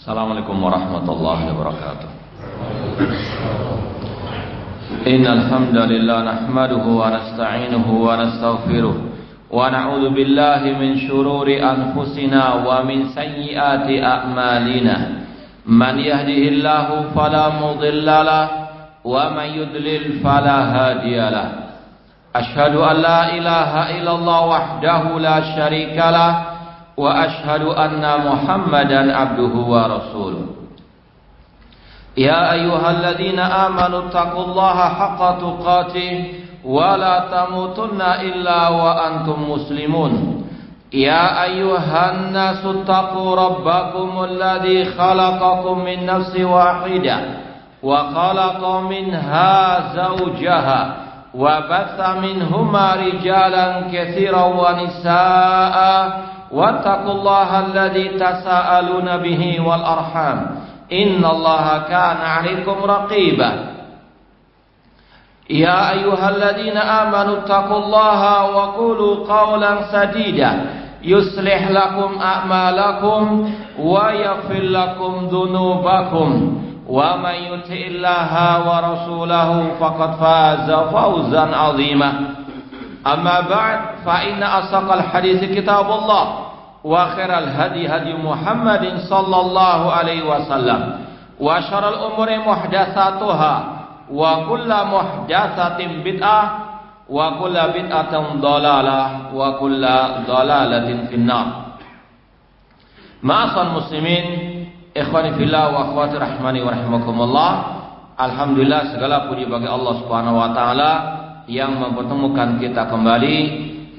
Assalamualaikum warahmatullahi wabarakatuh. Innal hamdalillah nahmaduhu wa nasta'inuhu wa nastaghfiruh wa na'udzu billahi min shururi anfusina wa min sayyiati a'malina. Man yahdihillahu fala mudilla lahu wa man yudlil fala hadiyalah. Ashhadu an la ilaha illallah wahdahu la syarika lahu wa ashhadu anna Muhammadan abduhu wa rasuluh. Ya ayyuhalladzina amanu taqullaha haqqa tuqatih wa la tamutunna illa wa antum muslimun. Ya ayyuhan nasu taqu rabbakumul ladzi khalaqakum min nafsin wahidah wa khalaqa minha zawjaha wa batha minhuma rijalan katsiran wa nisaa'a wattaqullaha alladzi tasaaluna bihi wal arham innallaha kana 'alaikum raqiba. Ya ayyuhalladzina amanu taqullaha wa qulu qawlan sadida yuslih lakum a'malakum wa yaghfir lakum dhunubakum wa man yuti'illaha wa rasulahu faqad faza fawzan 'azima. Amma ba'd, fa inna asaqal hadits kitabullah wa khairal hadi hadi Muhammadin sallallahu alaihi wasallam wa syarrul umuri muhdatsatuha wa kullu muhdatsatin bid'ah wa kullu bid'atin dhalalah wa kullu dhalalatin finnar. Ma'asal muslimin, ikhwani fillah wa akhwati rahmani wa rahimakumullah. Alhamdulillah, segala puji bagi Allah Subhanahu wa taala yang mempertemukan kita kembali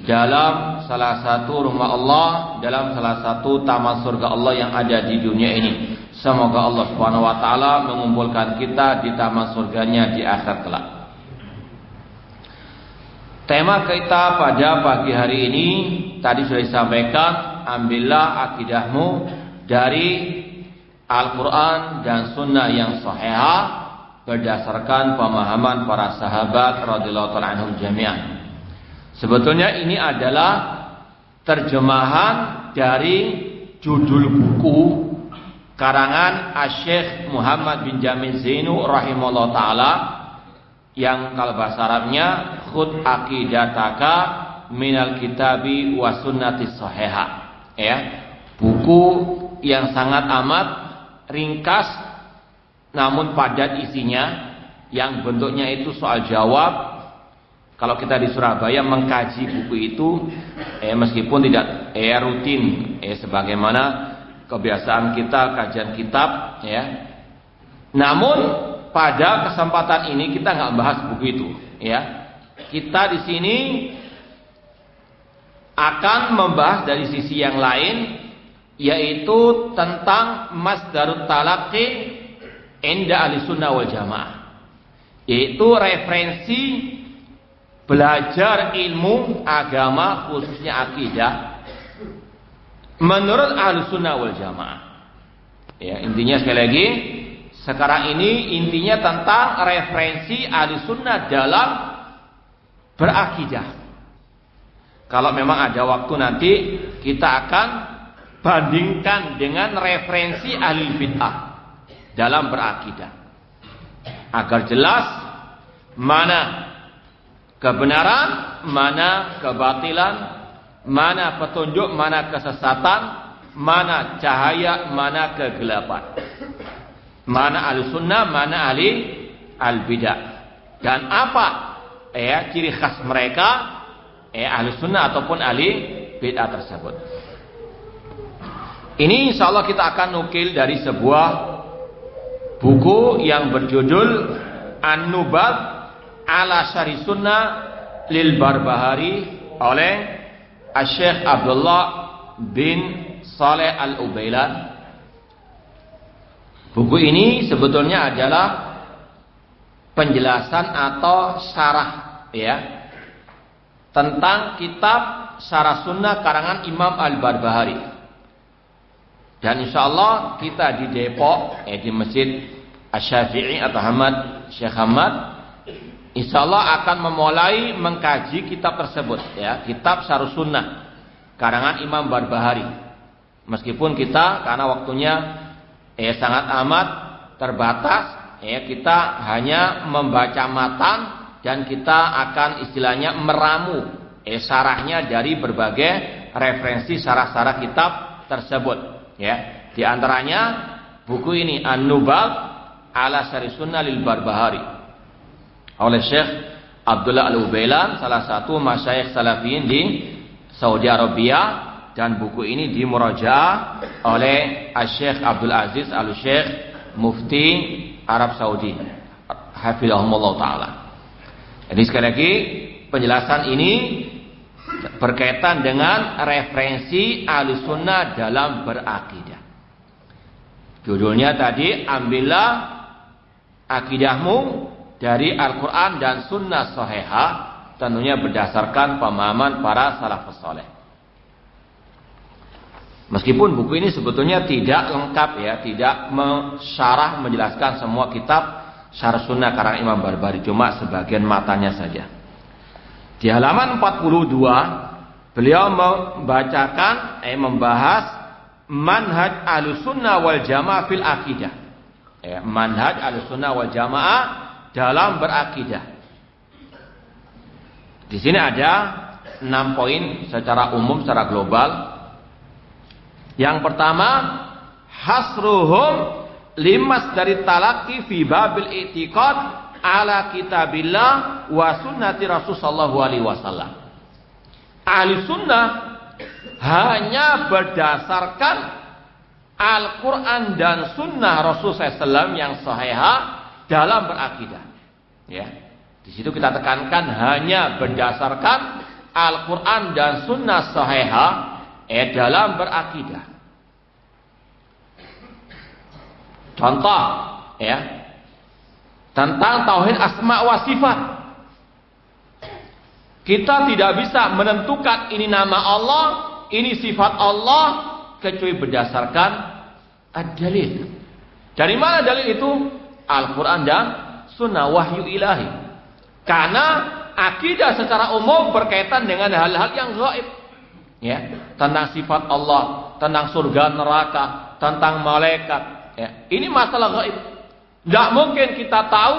dalam salah satu rumah Allah, dalam salah satu taman surga Allah yang ada di dunia ini. Semoga Allah Subhanahu wa taala mengumpulkan kita di taman surganya di akhir kelak. Tema kita pada pagi hari ini tadi sudah disampaikan, ambillah akidahmu dari Al-Quran dan Sunnah yang sahihah berdasarkan pemahaman para sahabat radhiyallahu ta'ala anhum jami'an. Sebetulnya ini adalah terjemahan dari judul buku karangan Asy-Syaikh Muhammad bin Jamil Zainu rahimahullah ta'ala yang kalau bahasa Arabnya khud aqidataka minal kitabi wa sunnati sahihah, ya, buku yang sangat amat ringkas namun padat isinya, yang bentuknya itu soal jawab. Kalau kita di Surabaya mengkaji buku itu, meskipun tidak rutin, sebagaimana kebiasaan kita kajian kitab, ya. Namun pada kesempatan ini kita nggak bahas buku itu, ya. Kita di sini akan membahas dari sisi yang lain, yaitu tentang masdarut talaqqi inda ahli sunnah wal jamaah, yaitu referensi belajar ilmu agama khususnya akidah menurut ahli sunnah wal jamaah. Ya, intinya sekali lagi sekarang ini intinya tentang referensi ahli sunnah dalam berakidah. Kalau memang ada waktu nanti kita akan bandingkan dengan referensi ahli bid'ah dalam berakidah, agar jelas mana kebenaran, mana kebatilan, mana petunjuk, mana kesesatan, mana cahaya, mana kegelapan, mana ahli sunnah, mana ahli al-bidah, dan apa ciri khas mereka, ahli sunnah ataupun ahli bid'ah tersebut. Ini insyaallah kita akan nukil dari sebuah buku yang berjudul An-Nubadh ala Syarih Sunnah lil Barbahari oleh Asy-Syaikh Abdullah bin Saleh Al-Ubailan. Buku ini sebetulnya adalah penjelasan atau syarah, ya, tentang kitab Syarah Sunnah karangan Imam Al-Barbahari. Dan insyaallah kita di Depok, di Masjid Asy-Syafi'i atau Syekh Hamad, insyaallah akan memulai mengkaji kitab tersebut, ya, kitab Syarah Sunnah karangan Imam Barbahari. Meskipun kita karena waktunya sangat amat terbatas. Kita hanya membaca matan dan kita akan istilahnya meramu syarahnya dari berbagai referensi syarah-syarah kitab tersebut. Di antaranya buku ini An-Nubal ala Syarih Sunnah lil Barbahari oleh Syekh Abdullah Al-Ubailan, salah satu masyayikh salafiyin di Saudi Arabia, dan buku ini dimurajaah oleh Syekh Abdul Aziz Al-Syekh Mufti Arab Saudi hafizahumullah taala. Jadi sekali lagi penjelasan ini berkaitan dengan referensi Ahlussunnah dalam berakidah. Judulnya tadi, ambillah akidahmu dari Al-Quran dan Sunnah Sahihah, tentunya berdasarkan pemahaman para salafus saleh. Meskipun buku ini sebetulnya tidak lengkap tidak menjelaskan semua kitab syarah sunnah karang Imam Barbahari, cuma sebagian matanya saja. Di halaman 42 beliau membahas manhaj Ahlussunnah wal Jamaah fil akidah. Manhaj Ahlussunnah wal Jamaah dalam berakidah. Di sini ada 6 poin secara umum, secara global. Yang pertama, hasruhum limas dari talaqi fi babil i'tiqad ala kitabillah wa sunnati Rasul sallallahu alaihi wasallam. Ahli sunnah hanya berdasarkan Al-Quran dan sunnah Rasul SAW yang sahihah dalam berakidah. Di situ kita tekankan hanya berdasarkan Al-Quran dan sunnah sahihah dalam berakidah. Contoh tentang tauhid asma wa sifat. Kita tidak bisa menentukan ini nama Allah, ini sifat Allah, kecuali berdasarkan ad-dalil. Dari mana dalil itu? Al-Quran dan sunnah wahyu ilahi. Karena akidah secara umum berkaitan dengan hal-hal yang gaib. Tentang sifat Allah, tentang surga neraka, tentang malaikat. Ini masalah gaib. Tidak mungkin kita tahu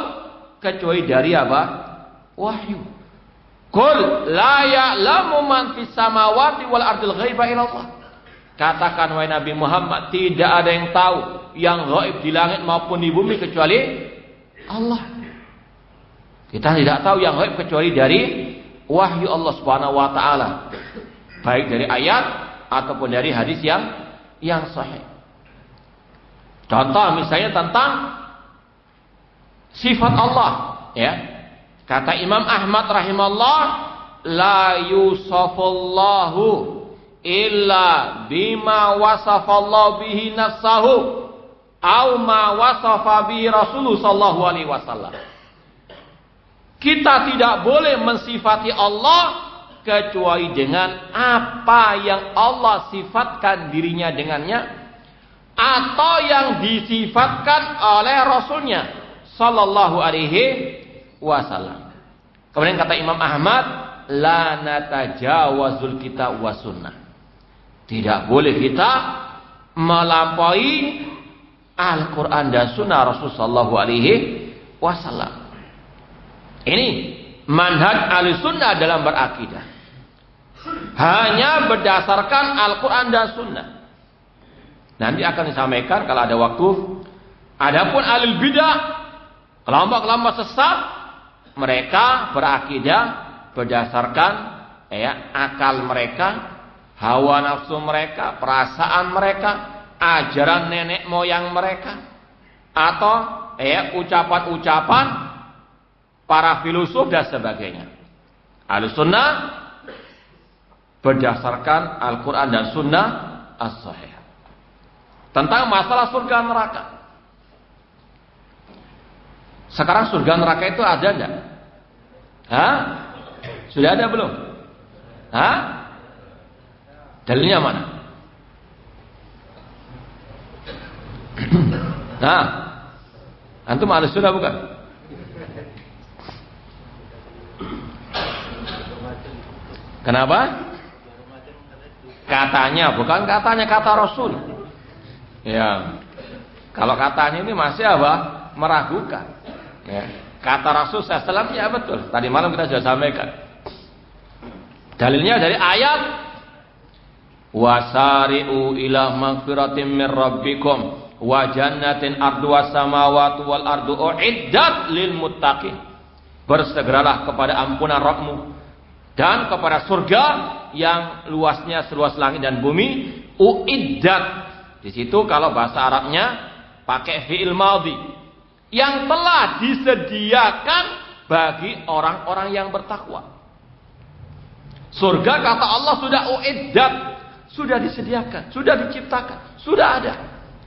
kecuali dari apa? Wahyu. Qul la ya'lamu man fis samawati wal ardil ghaiba illallah. Katakan wahai Nabi Muhammad, tidak ada yang tahu yang gaib di langit maupun di bumi kecuali Allah. Kita tidak tahu yang gaib kecuali dari wahyu Allah Subhanahu wa taala. Baik dari ayat ataupun dari hadis yang sahih. Contoh misalnya tentang sifat Allah, Kata Imam Ahmad rahimahullah, la yusafallahu illa bima wasafallahu bihi nafsahu au ma wasafa bihi Rasulullah sallallahu alaihi wasallam. Kita tidak boleh mensifati Allah kecuali dengan apa yang Allah sifatkan dirinya dengannya atau yang disifatkan oleh Rasulnya sallallahu alaihi wasallam. Kemudian kata Imam Ahmad, la natajawazul kitab wa sunnah. Tidak boleh kita melampaui Al-Quran dan sunnah Rasul sallallahu alaihi wasallam. Ini manhaj Ahlussunnah dalam berakidah. Hanya berdasarkan Al-Quran dan sunnah. Nanti akan disampaikan kalau ada waktu. Adapun ahlul bidah, kelompok-kelompok sesat, mereka berakidah berdasarkan akal mereka, hawa nafsu mereka, perasaan mereka, ajaran nenek moyang mereka, atau ucapan-ucapan para filosof dan sebagainya. Ahlussunnah berdasarkan Al-Quran dan sunnah as-sahih tentang masalah surga neraka. Sekarang surga neraka itu ada enggak? Sudah ada belum? Dalilnya mana? Antum Ahlussunnah bukan? Kenapa? Katanya, bukan katanya, kata Rasul. Kalau katanya ini masih apa? Meragukan. Ya. Kata Rasul SAW ya betul. Tadi malam kita sudah sampaikan. Dalilnya dari ayat wasari'u ila magfiratin min rabbikum wa jannatin arduha samawati wal ardu uiddat lil muttaqin. Bersegeralah kepada ampunan Rabbmu dan kepada surga yang luasnya seluas langit dan bumi. Uiddat. Di situ kalau bahasa Arabnya pakai fi'il madhi, yang telah disediakan bagi orang-orang yang bertakwa. Surga kata Allah sudah uiddat, sudah disediakan, sudah diciptakan, sudah ada.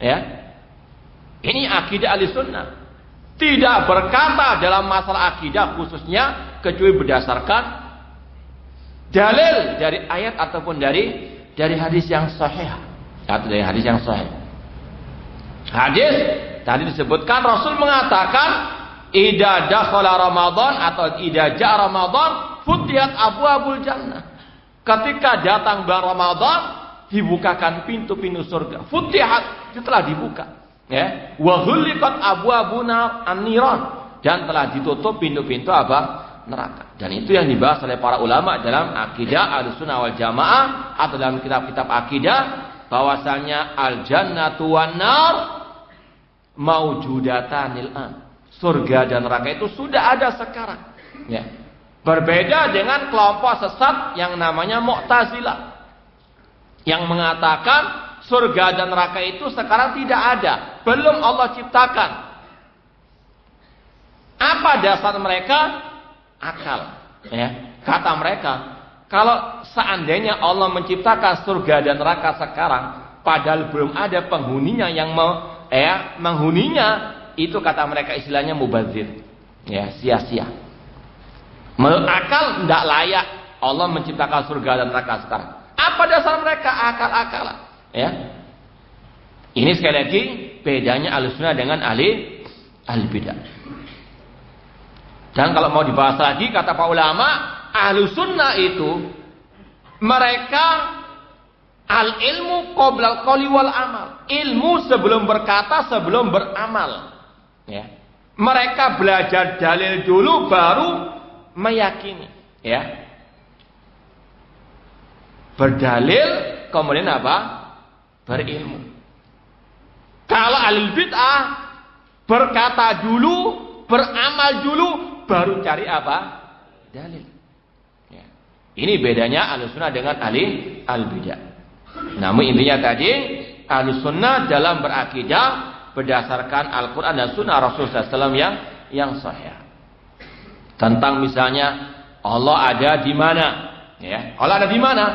Ya, ini akidah Ahlussunnah. Tidak berkata dalam masalah akidah khususnya kecuali berdasarkan dalil dari ayat ataupun dari hadis yang sahih atau dari hadis yang sahih. Hadis tadi disebutkan Rasul mengatakan idza dakhala Ramadan atau idza ja'a Ramadan futihat abwaabul jannah. Ketika datang bulan Ramadan dibukakan pintu-pintu surga. Futihat itu telah dibuka, ya. Wa ghuliqat abwaabuna an-niran dan telah ditutup pintu-pintu apa? Neraka. Dan itu yang dibahas oleh para ulama dalam akidah Ahlussunnah wal Jamaah atau dalam kitab-kitab akidah bahwasanya al-jannatu wan-nar maujudatanil an. Surga dan neraka itu sudah ada sekarang. Ya. Berbeda dengan kelompok sesat yang namanya Mu'tazilah. Yang mengatakan surga dan neraka itu sekarang tidak ada. Belum Allah ciptakan. Apa dasar mereka? Akal. Ya. Kata mereka, kalau seandainya Allah menciptakan surga dan neraka sekarang, padahal belum ada penghuninya yang menghuninya, itu kata mereka istilahnya mubazir, ya, sia-sia. Menurut akal tidak layak Allah menciptakan surga dan neraka sekarang. Apa dasar mereka? Akal-akalan, ya. Ini sekali lagi bedanya Ahlussunnah dengan ahli bidah. Dan kalau mau dibahas lagi kata para ulama, Ahlussunnah itu mereka al ilmu qoblal qouli wal amal. Ilmu sebelum berkata, sebelum beramal. Ya. Mereka belajar dalil dulu baru meyakini, ya. Berdalil kemudian apa? Berilmu. Kalau ahli bid'ah berkata dulu, beramal dulu, baru cari apa? Dalil. Ya. Ini bedanya Ahlussunnah dengan ahli al-bid'ah. Namun intinya tadi Ahlussunnah dalam berakidah berdasarkan Al-Quran dan Sunnah Rasulullah SAW yang sahih. Tentang misalnya Allah ada di mana? Ya, Allah ada di mana?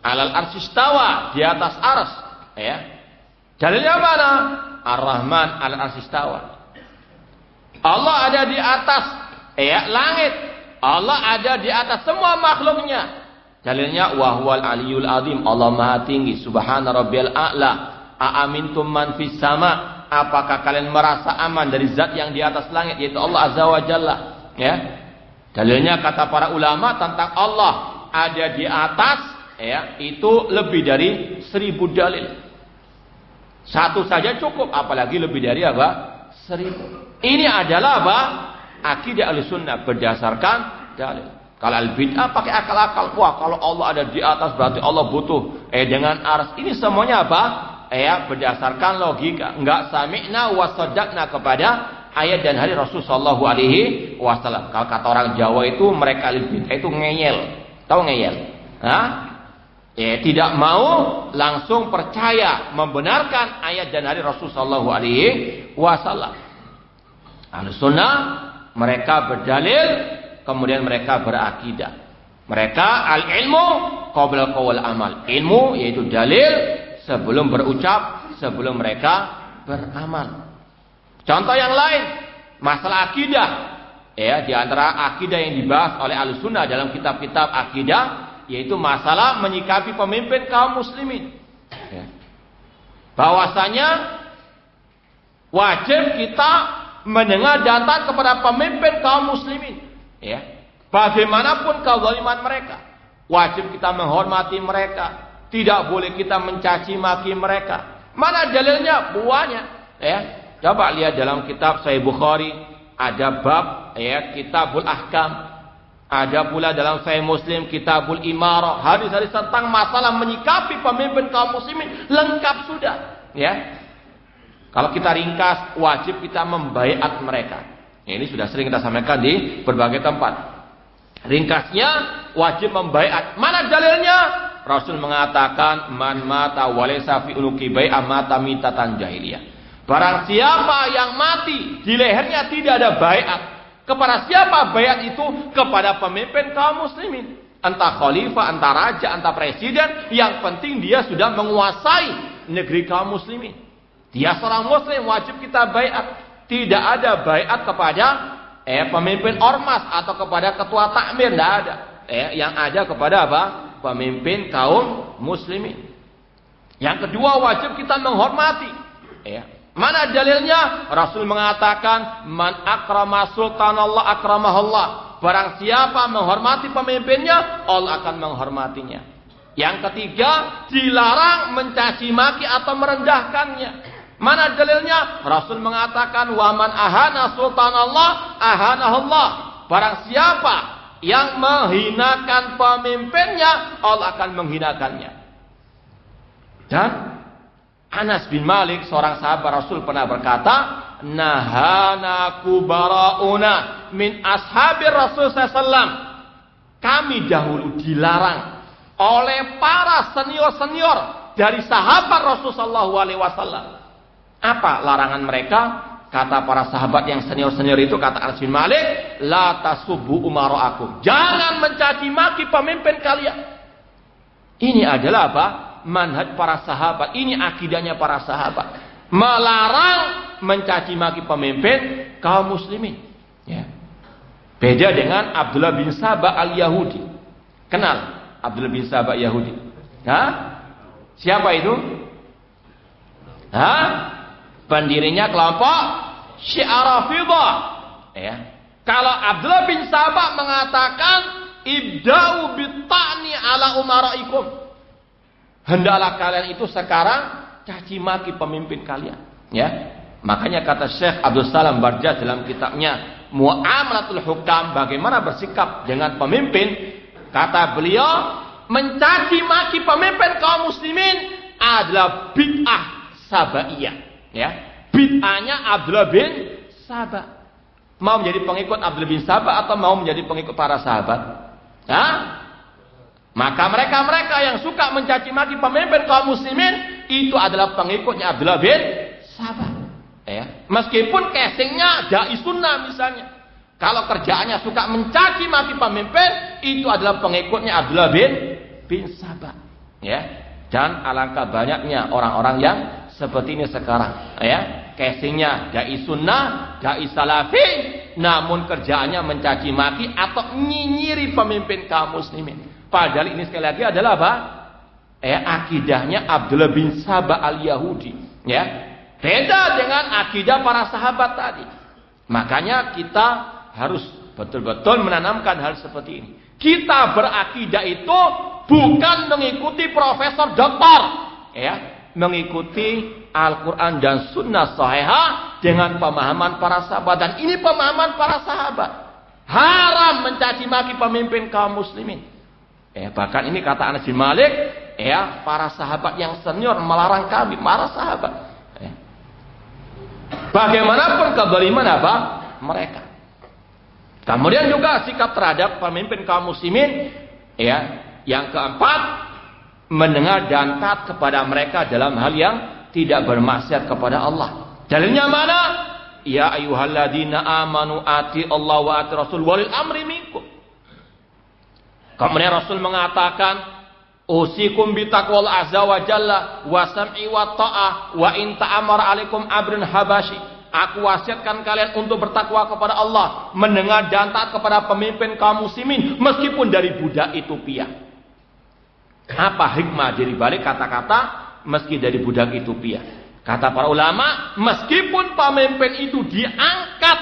Alal arsy istawa, di atas ars. Ya. Dalilnya mana? Ar-Rahman alal arsy istawa. Allah ada di atas langit. Allah ada di atas semua makhluknya. Dalilnya wa huwal aliyul azim, Allah Maha tinggi, subhana rabbiyal a'la. Aamintum man fis sama, apakah kalian merasa aman dari zat yang di atas langit, yaitu Allah azza wa jalla, ya. Dalilnya kata para ulama tentang Allah ada di atas, ya, itu lebih dari 1000 dalil. Satu saja cukup, apalagi lebih dari apa? 1000. Ini adalah apa? Akidah Ahlussunnah berdasarkan dalil. Kalau al-bid'ah pakai akal-akal. Wah, kalau Allah ada di atas berarti Allah butuh dengan ars. Ini semuanya apa? Berdasarkan logika. Enggak sami'na wa saddaqna kepada ayat dan hadis Rasul sallallahu alaihi wasallam. Kalau kata orang Jawa itu mereka al-bid'ah itu ngeyel. Tahu ngeyel? Tidak mau langsung percaya membenarkan ayat dan hadis Rasul sallallahu alaihi wasallam. Ahlussunnah mereka berdalil, kemudian mereka berakidah. Mereka al-ilmu qabla qaul amal. Ilmu yaitu dalil sebelum berucap, sebelum mereka beramal. Contoh yang lain, masalah akidah. Ya, di antara akidah yang dibahas oleh Ahlussunnah dalam kitab-kitab akidah yaitu masalah menyikapi pemimpin kaum muslimin. Ya. Bahwasanya wajib kita mendengar dan taat kepada pemimpin kaum muslimin, ya. Bagaimanapun kezaliman mereka, wajib kita menghormati mereka. Tidak boleh kita mencaci maki mereka. Mana dalilnya? Buahnya. Ya. Coba lihat dalam kitab Sahih Bukhari, ada bab ya Kitabul Ahkam. Ada pula dalam Sahih Muslim Kitabul Imarah, hadis-hadis tentang masalah menyikapi pemimpin kaum muslimin lengkap sudah, ya. Kalau kita ringkas, wajib kita membaiat mereka. Ini sudah sering kita sampaikan di berbagai tempat. Ringkasnya, wajib membaiat. Mana dalilnya? Rasul mengatakan, man mata walaysa fi unuqi bai'ah mata mitatan jahiliyah. Barang siapa yang mati di lehernya tidak ada baiat. Kepada siapa baiat itu? Kepada pemimpin kaum muslimin. Entah khalifah, entah raja, entah presiden. Yang penting dia sudah menguasai negeri kaum muslimin. Dia seorang muslim, wajib kita baiat. Tidak ada baiat kepada pemimpin ormas atau kepada ketua takmir. Tidak ada. Yang ada kepada apa? Pemimpin kaum muslimin. Yang kedua, wajib kita menghormati. Mana dalilnya? Rasul mengatakan, man akrama sultanallah akramahullah. Barang siapa menghormati pemimpinnya, Allah akan menghormatinya. Yang ketiga, dilarang mencaci maki atau merendahkannya. Mana dalilnya? Rasul mengatakan, wa man ahana sultanallah ahanahullah. Barang siapa yang menghinakan pemimpinnya, Allah akan menghinakannya. Dan Anas bin Malik, seorang sahabat Rasul, pernah berkata, nahana kubara'una min ashabir Rasul sallallahu. Kami dahulu dilarang oleh para senior-senior dari sahabat Rasul sallallahu alaihi wasallam. Apa larangan mereka? Kata para sahabat yang senior-senior itu, kata Anas bin Malik, la tasubbu umara'akum. Jangan mencaci maki pemimpin kalian. Ini adalah apa? Manhaj para sahabat. Ini akidahnya para sahabat. Melarang mencaci maki pemimpin kaum muslimin. Ya. Beda dengan Abdullah bin Sabah al-Yahudi. Kenal Abdullah bin Sabah Yahudi? Siapa itu? Pendirinya kelompok Syiah Rafidhah. Ya. Kalau Abdullah bin Sabah mengatakan, ibda'u bitta'ni ala umaraikum. Hendaklah kalian itu sekarang caci maki pemimpin kalian, ya. Makanya kata Syekh Abdul Salam Barjah dalam kitabnya Muamalatul Hukam, bagaimana bersikap dengan pemimpin, kata beliau, mencaci maki pemimpin kaum muslimin adalah bid'ah sabaiyah, ya. Bid'ahnya Abdullah bin Sabah. Mau menjadi pengikut Abdullah bin Sabah atau mau menjadi pengikut para sahabat? Maka mereka-mereka yang suka mencaci maki pemimpin kaum muslimin itu adalah pengikutnya Abdullah bin Sabah. Meskipun casingnya dai sunnah misalnya. Kalau kerjaannya suka mencaci maki pemimpin, itu adalah pengikutnya Abdullah bin Sabah. Dan alangkah banyaknya orang-orang yang seperti ini sekarang. Casingnya dai sunnah, dai salafi, namun kerjaannya mencaci maki atau nyinyiri pemimpin kaum muslimin. Padahal ini sekali lagi adalah apa? Akidahnya Abdullah bin Sabah al-Yahudi. Beda dengan akidah para sahabat tadi. Makanya kita harus betul-betul menanamkan hal seperti ini. Kita berakidah itu bukan mengikuti profesor doktor. Mengikuti Al-Quran dan Sunnah Sahihah dengan pemahaman para sahabat. Dan ini pemahaman para sahabat. Haram mencaci maki pemimpin kaum muslimin. Bahkan ini kata Anas bin Malik, para sahabat yang senior melarang kami, para sahabat. Bagaimanapun kezaliman apa? Mereka. Kemudian juga sikap terhadap pemimpin kaum muslimin, yang keempat, mendengar dan taat kepada mereka dalam hal yang tidak bermaksiat kepada Allah. Dalilnya mana? Ya ayyuhalladzina amanu ati Allah wa ati Rasul walil amri minkum. Kemudian Rasul mengatakan, usikum bitaqwal azza wa jalla wa sam'i wa ta'ah wa in ta'amara alaikum abrin habashi. Aku wasiatkan kalian untuk bertakwa kepada Allah, mendengar dan taat kepada pemimpin kaum muslimin meskipun dari budak Ethiopia. Apa hikmah dari balik kata-kata meski dari budak Ethiopia? Kata para ulama, meskipun pemimpin itu diangkat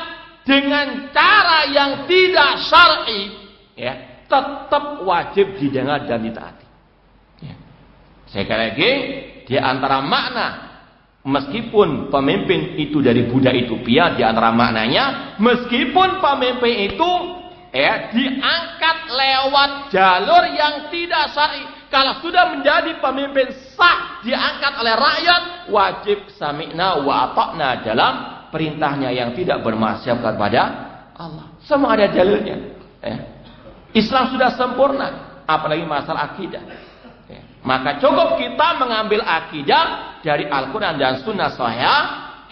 dengan cara yang tidak syar'i, tetap wajib didengar dan ditaati. Sekali lagi, di antara makna meskipun pemimpin itu dari Buddha Ethiopia, di antara maknanya, meskipun pemimpin itu diangkat lewat jalur yang tidak syar'i, kalau sudah menjadi pemimpin sah, diangkat oleh rakyat, wajib sami'na wa ata'na dalam perintahnya yang tidak bermaksiat kepada Allah. Semua ada dalilnya. Islam sudah sempurna, apalagi masalah akidah. Maka cukup kita mengambil akidah dari Al-Quran dan Sunnah Sahih.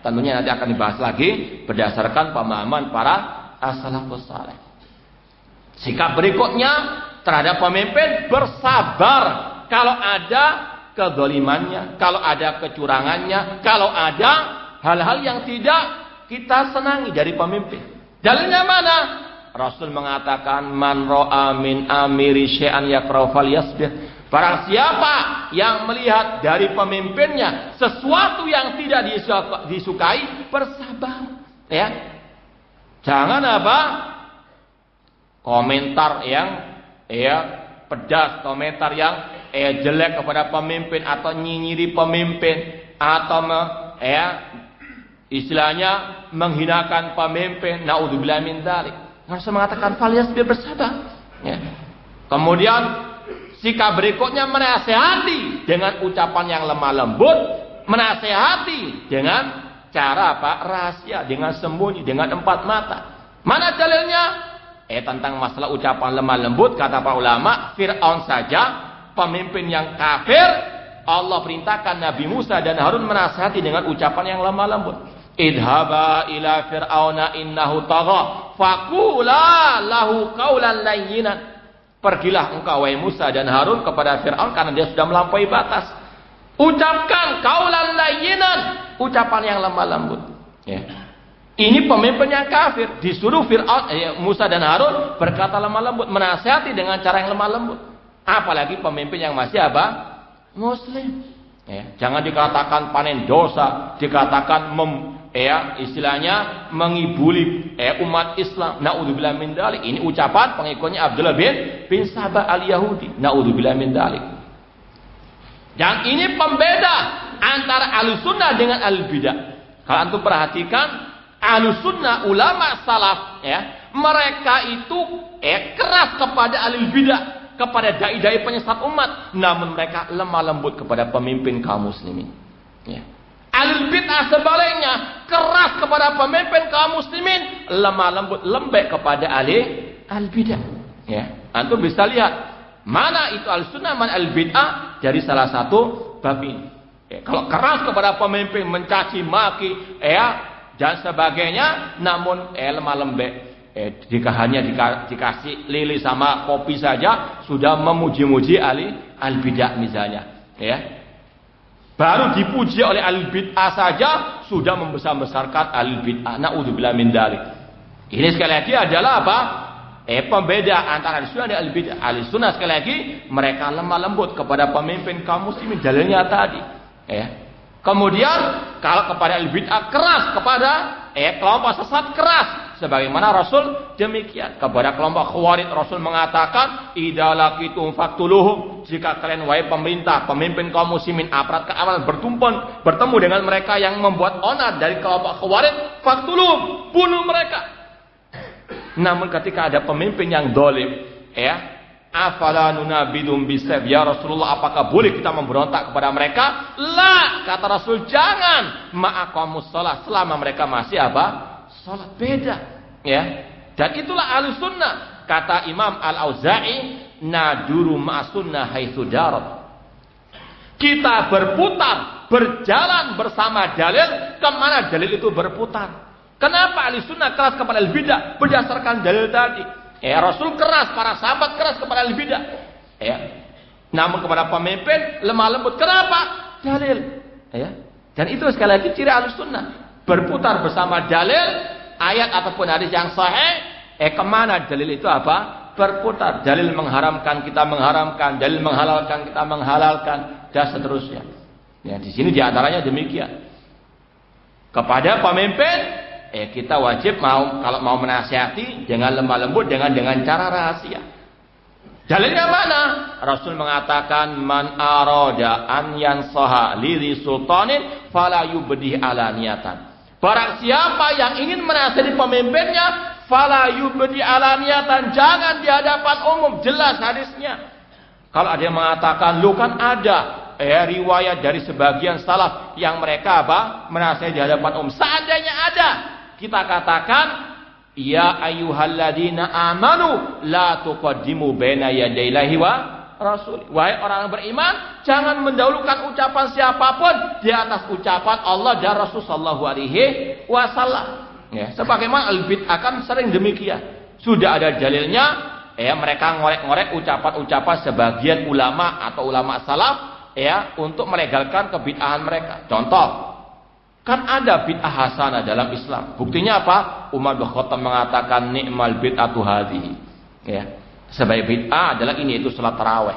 Tentunya nanti akan dibahas lagi berdasarkan pemahaman para as-salafus saleh. Sikap berikutnya terhadap pemimpin, bersabar kalau ada kezalimannya, kalau ada kecurangannya, kalau ada hal-hal yang tidak kita senangi dari pemimpin. Dalilnya mana? Rasul mengatakan, man ra'a min amiri syai'an yakrahu falyasbir. Barang siapa yang melihat dari pemimpinnya sesuatu yang tidak disukai, bersabar. Jangan komentar yang pedas, komentar yang jelek kepada pemimpin, atau nyinyiri pemimpin, atau istilahnya menghinakan pemimpin. Naudzubillah min dzalik. Harus mengatakan falyasbir, bersabar. Kemudian sikap berikutnya menasehati dengan ucapan yang lemah lembut, menasehati dengan cara rahasia, dengan sembunyi, dengan empat mata. Mana dalilnya? Tentang masalah ucapan lemah lembut, kata para ulama, Fir'aun saja, pemimpin yang kafir, Allah perintahkan Nabi Musa dan Harun menasihati dengan ucapan yang lemah lembut. Idhaba ila fir'auna innahu tagha faqula lahu qawlan layyinan. Pergilah engkau wahai Musa dan Harun kepada Fir'aun karena dia sudah melampaui batas. Ucapkan qawlan layyinan, ucapan yang lemah lembut. Ini pemimpin yang kafir, disuruh Fir'aun, Musa dan Harun berkata lemah lembut, menasihati dengan cara yang lemah lembut. Apalagi pemimpin yang masih Muslim. Jangan dikatakan panen dosa, dikatakan istilahnya mengibuli umat Islam. Naudzubillah min dzalik. Ini ucapan pengikutnya Abdullah bin Sabah al-Yahudi. Naudzubillah min dzalik. Dan ini pembeda antara Ahlussunnah dengan Al-Bidah. Kalau antum perhatikan, Ahlussunnah ulama salaf mereka itu keras kepada Al-Bidah, kepada dai-dai penyesat umat, namun mereka lemah lembut kepada pemimpin kaum muslimin. Al-Bid'ah sebaliknya, keras kepada pemimpin kaum muslimin, lemah lembut, lembek kepada Al-Bidah. Antum bisa lihat mana itu Al-Sunnah, mana Al-Bid'ah dari salah satu bab ini. Kalau keras kepada pemimpin, mencaci maki, dan sebagainya, namun lemah lembek. Jika hanya dikasih lili sama kopi saja sudah memuji-muji Al-Bid'ah misalnya, baru dipuji oleh Al-Bid'ah saja sudah membesar-besarkan Al-Bid'ah. Naudzubillah min dzalik. Ini sekali lagi adalah pembeda antara Al-Sunnah dan Al-Bid'ah. Al-Sunnah sekali lagi mereka lemah lembut kepada pemimpin kaum muslimin, dalilnya tadi. Kemudian kalau kepada Al-Bid'ah keras, kepada kelompok sesat keras. Sebagaimana Rasul demikian kepada kelompok Khawarij, Rasul mengatakan idza laqitum faqtuluhum, jika kalian wahai pemerintah, pemimpin kaum muslimin, aparat keamanan bertemu dengan mereka yang membuat onar dari kelompok Khawarij, faqtuluhum, bunuh mereka. Namun ketika ada pemimpin yang zalim, afala nunabidum bisayf, ya Rasulullah, apakah boleh kita memberontak kepada mereka? La, kata Rasul, jangan, ma'aqamus shalah, selama mereka masih salat. Beda, dan itulah Ahlussunnah. Kata Imam Al-Auza'i, naduru ma'asunnah haitsu darat. Kita berputar, berjalan bersama dalil kemana dalil itu berputar. Kenapa Ahlussunnah keras kepada Al-Bidah? Berdasarkan dalil tadi. Rasul keras, para sahabat keras kepada Al-Bidah. Namun kepada pemimpin lemah lembut. Kenapa? Dalil. Dan itu sekali lagi ciri Ahlussunnah. Berputar bersama dalil, ayat ataupun hadis yang sahih. Kemana dalil itu berputar. Dalil mengharamkan, kita mengharamkan. Dalil menghalalkan, kita menghalalkan, dan seterusnya. Di sini diantaranya demikian. Kepada pemimpin, kita wajib kalau mau menasihati dengan lemah lembut, dengan cara rahasia. Dalilnya mana? Rasul mengatakan man arada an yansaha li sultanin fala yubdi alaniyatan. Barang siapa yang ingin menasihati pemimpinnya, fala yubdi alaniyatan, jangan di hadapan umum. Jelas hadisnya. Kalau ada yang mengatakan, lu kan ada riwayat dari sebagian salaf yang mereka menasihati di hadapan umum. Seandainya ada, kita katakan, ya ayyuhalladzina amanu la tuqaddimu baina yadayillahi wa rasul. Wahai orang beriman, jangan mendahulukan ucapan siapapun di atas ucapan Allah dan Rasul sallallahu alaihi wasallam. Ya, sebagaimana al-bid'ah kan sering demikian. Sudah ada dalilnya, mereka ngorek-ngorek ucapan-ucapan sebagian ulama atau ulama salaf untuk melegalkan kebid'ahan mereka. Contoh, kan ada bid'ah hasanah dalam Islam. Buktinya apa? Umar bin Khattab mengatakan ni'mal bid'atu hadhihi. Ya. Sebaik bid'ah adalah ini, itu salat tarawih.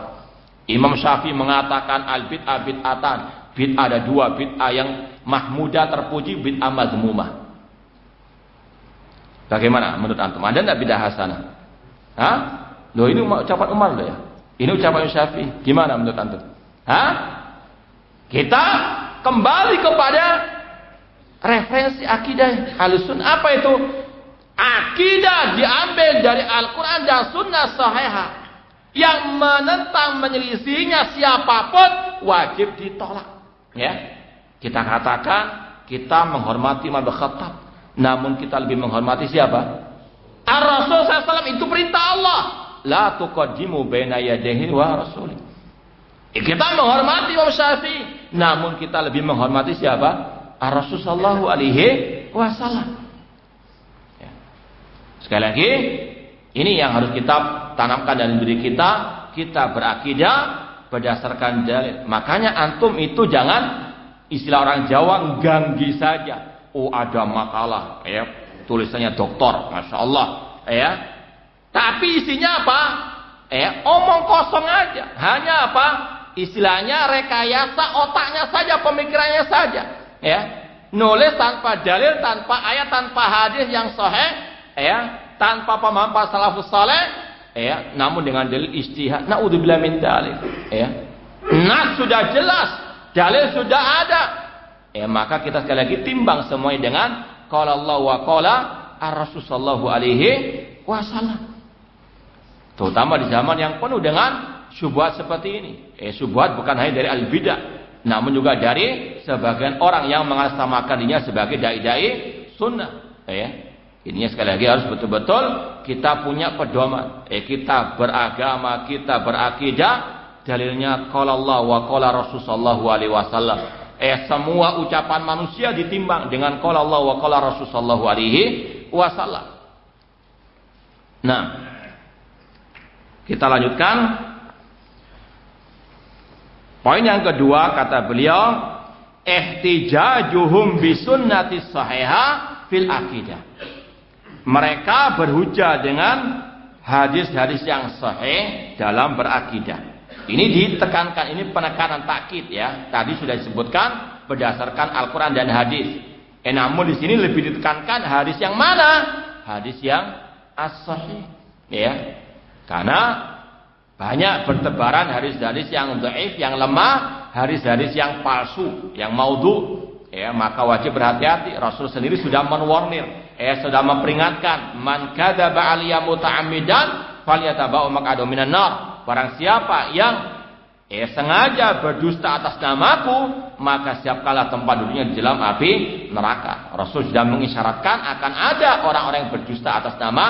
Imam Syafi'i mengatakan al bid'ah bid'atan. Bid'ah ada dua, bid'ah yang mahmudah terpuji, bid'ah mazmumah. Bagaimana menurut antum? Ada enggak bid'ah hasanah? Hah? Loh, ini ucapan Umar loh ya. Ini ucapan Syafi'i. Gimana menurut antum? Hah? Kita kembali kepada referensi akidah Ahlussunnah. Apa itu? Akidah diambil dari Al-Quran dan Sunnah Sahihah. Yang menentang menyelisihinya siapapun wajib ditolak. Ya, kita katakan kita menghormati Umar bin Khattab, namun kita lebih menghormati siapa? Ar-Rasul SAW. Itu perintah Allah. La tuqaddimu baina yadayhi wa rasuli. Kita menghormati Imam Syafi'i, namun kita lebih menghormati siapa? Ar-Rasul sallallahu alaihi wasallam. Ya. Sekali lagi, ini yang harus kita tanamkan dalam diri kita. Kita berakidah berdasarkan dalil. Makanya antum itu jangan, istilah orang Jawa, ganggi saja. Oh, ada makalah, tulisannya doktor, masya Allah, tapi isinya apa? Omong kosong aja. Hanya apa? Istilahnya rekayasa otaknya saja, pemikirannya saja. Nulis tanpa dalil, tanpa ayat, tanpa hadis yang sahih, tanpa pemahaman para salafus saleh, namun dengan dalil ijtihad. Naudzubillah min dzalik. Nas sudah jelas, dalil sudah ada. Maka kita sekali lagi timbang semuanya dengan qala Allah wa qala ar-Rasul sallallahu alaihi wasallam. Terutama di zaman yang penuh dengan syubhat seperti ini. Syubhat bukan hanya dari al-bidah, namun juga dari sebagian orang yang mengatasnamakan dirinya sebagai dai-dai sunnah. Ininya sekali lagi harus betul-betul kita punya pedoman. Kita beragama, kita berakidah, dalilnya qala Allah wa qala Rasul sallallahu alaihi wasallam. Semua ucapan manusia ditimbang dengan qala Allah wa qala Rasul sallallahu alaihi wasallam. Nah, kita lanjutkan. Poin yang kedua, kata beliau, ihtijajuhum bisunnati sahihah fil akidah. Mereka berhujjah dengan hadis-hadis yang sahih dalam berakidah. Ini ditekankan, ini penekanan takkid ya. Tadi sudah disebutkan berdasarkan Al-Quran dan hadis. Namun di sini lebih ditekankan hadis yang mana? Hadis yang as-sahih. Ya. Karena banyak bertebaran hadis-hadis yang dhaif, yang lemah, hadis-hadis yang palsu, yang maudhu. Maka wajib berhati-hati. Rasul sendiri sudah menwarnir, sudah memperingatkan, man kadzaba alayya muta'ammidan falyataba'u maq'adahu minan nar. Barang siapa yang sengaja berdusta atas namaku, maka siapkanlah tempat duduknya di dalam api neraka. Rasul sudah mengisyaratkan akan ada orang-orang yang berdusta atas nama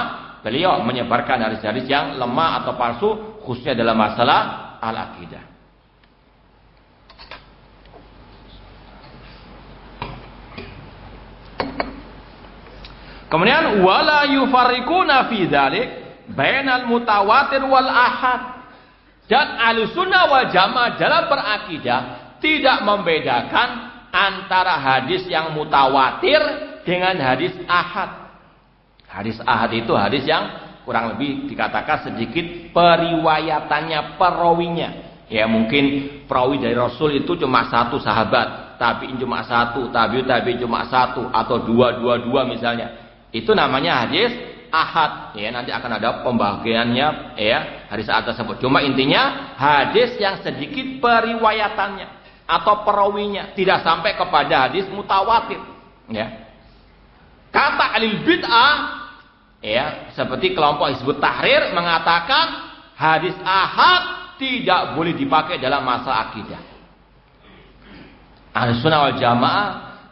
beliau, menyebarkan hadis-hadis yang lemah atau palsu, khususnya dalam masalah al-aqidah. Kemudian wala yufarriquna fi dzalik bainal mutawatir wal ahad. Dan Ahlussunnah wal Jamaah dalam berakidah tidak membedakan antara hadis yang mutawatir dengan hadis ahad. Hadis ahad itu hadis yang kurang lebih dikatakan sedikit periwayatannya, perawinya. Mungkin perawi dari Rasul itu cuma satu sahabat, tabi'in cuma satu, tabi'in cuma satu, atau dua misalnya. Itu namanya hadis ahad. Ya, nanti akan ada pembagiannya ya hari saat tersebut. Cuma intinya hadis yang sedikit periwayatannya atau perawinya tidak sampai kepada hadis mutawatir. Ya. Kata alil bid'ah ya, seperti kelompok Hizbut Tahrir mengatakan hadis ahad tidak boleh dipakai dalam masalah akidah. Ahlussunnah wal Jamaah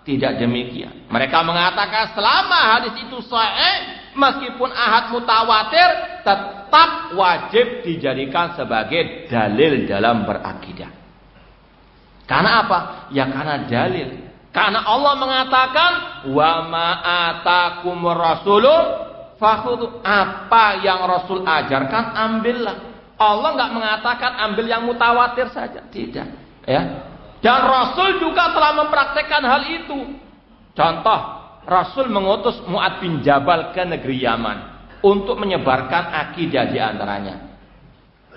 tidak demikian. Mereka mengatakan selama hadis itu sahih, meskipun ahad mutawatir, tetap wajib dijadikan sebagai dalil dalam berakidah. Karena apa? Ya karena dalil. Karena Allah mengatakan wa ma atakum rasulun fakhudhu. Apa yang Rasul ajarkan ambillah. Allah enggak mengatakan ambil yang mutawatir saja, tidak, ya. Dan Rasul juga telah mempraktekkan hal itu. Contoh, Rasul mengutus Mu'ad bin Jabal ke negeri Yaman untuk menyebarkan akidah di antaranya.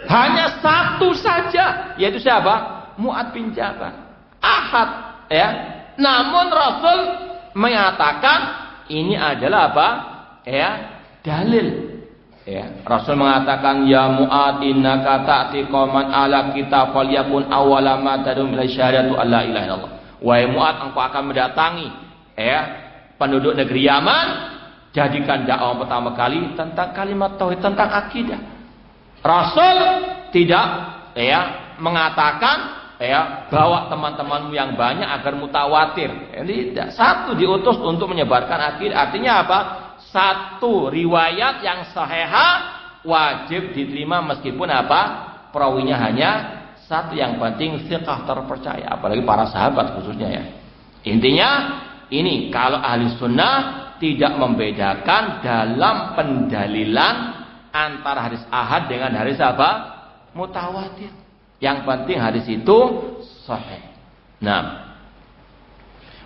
Hanya satu saja, yaitu siapa? Mu'ad bin Jabal. Ahad, ya. Namun Rasul mengatakan ini adalah apa? Ya, dalil. Ya, Rasul mengatakan ya Mu'ad innaka ta'ti qauman ala kitab falyakun awwala ma tad'u ila syahadatu alla ilaha illallah. Wahai Mu'ad, engkau akan mendatangi ya penduduk negeri Yaman, jadikan dakwah pertama kali tentang kalimat tauhid, tentang akidah. Rasul tidak ya mengatakan ya bawa teman-temanmu yang banyak agar mutawatir. Tidak, satu diutus untuk menyebarkan akidah. Artinya apa? Satu riwayat yang sahihah wajib diterima meskipun apa? Perawinya hanya satu. Yang penting thiqah, terpercaya, apalagi para sahabat khususnya ya. Intinya ini, kalau ahli sunnah tidak membedakan dalam pendalilan antara hadis ahad dengan hadis apa? Mutawatir. Yang penting hadis itu sahih. Nah,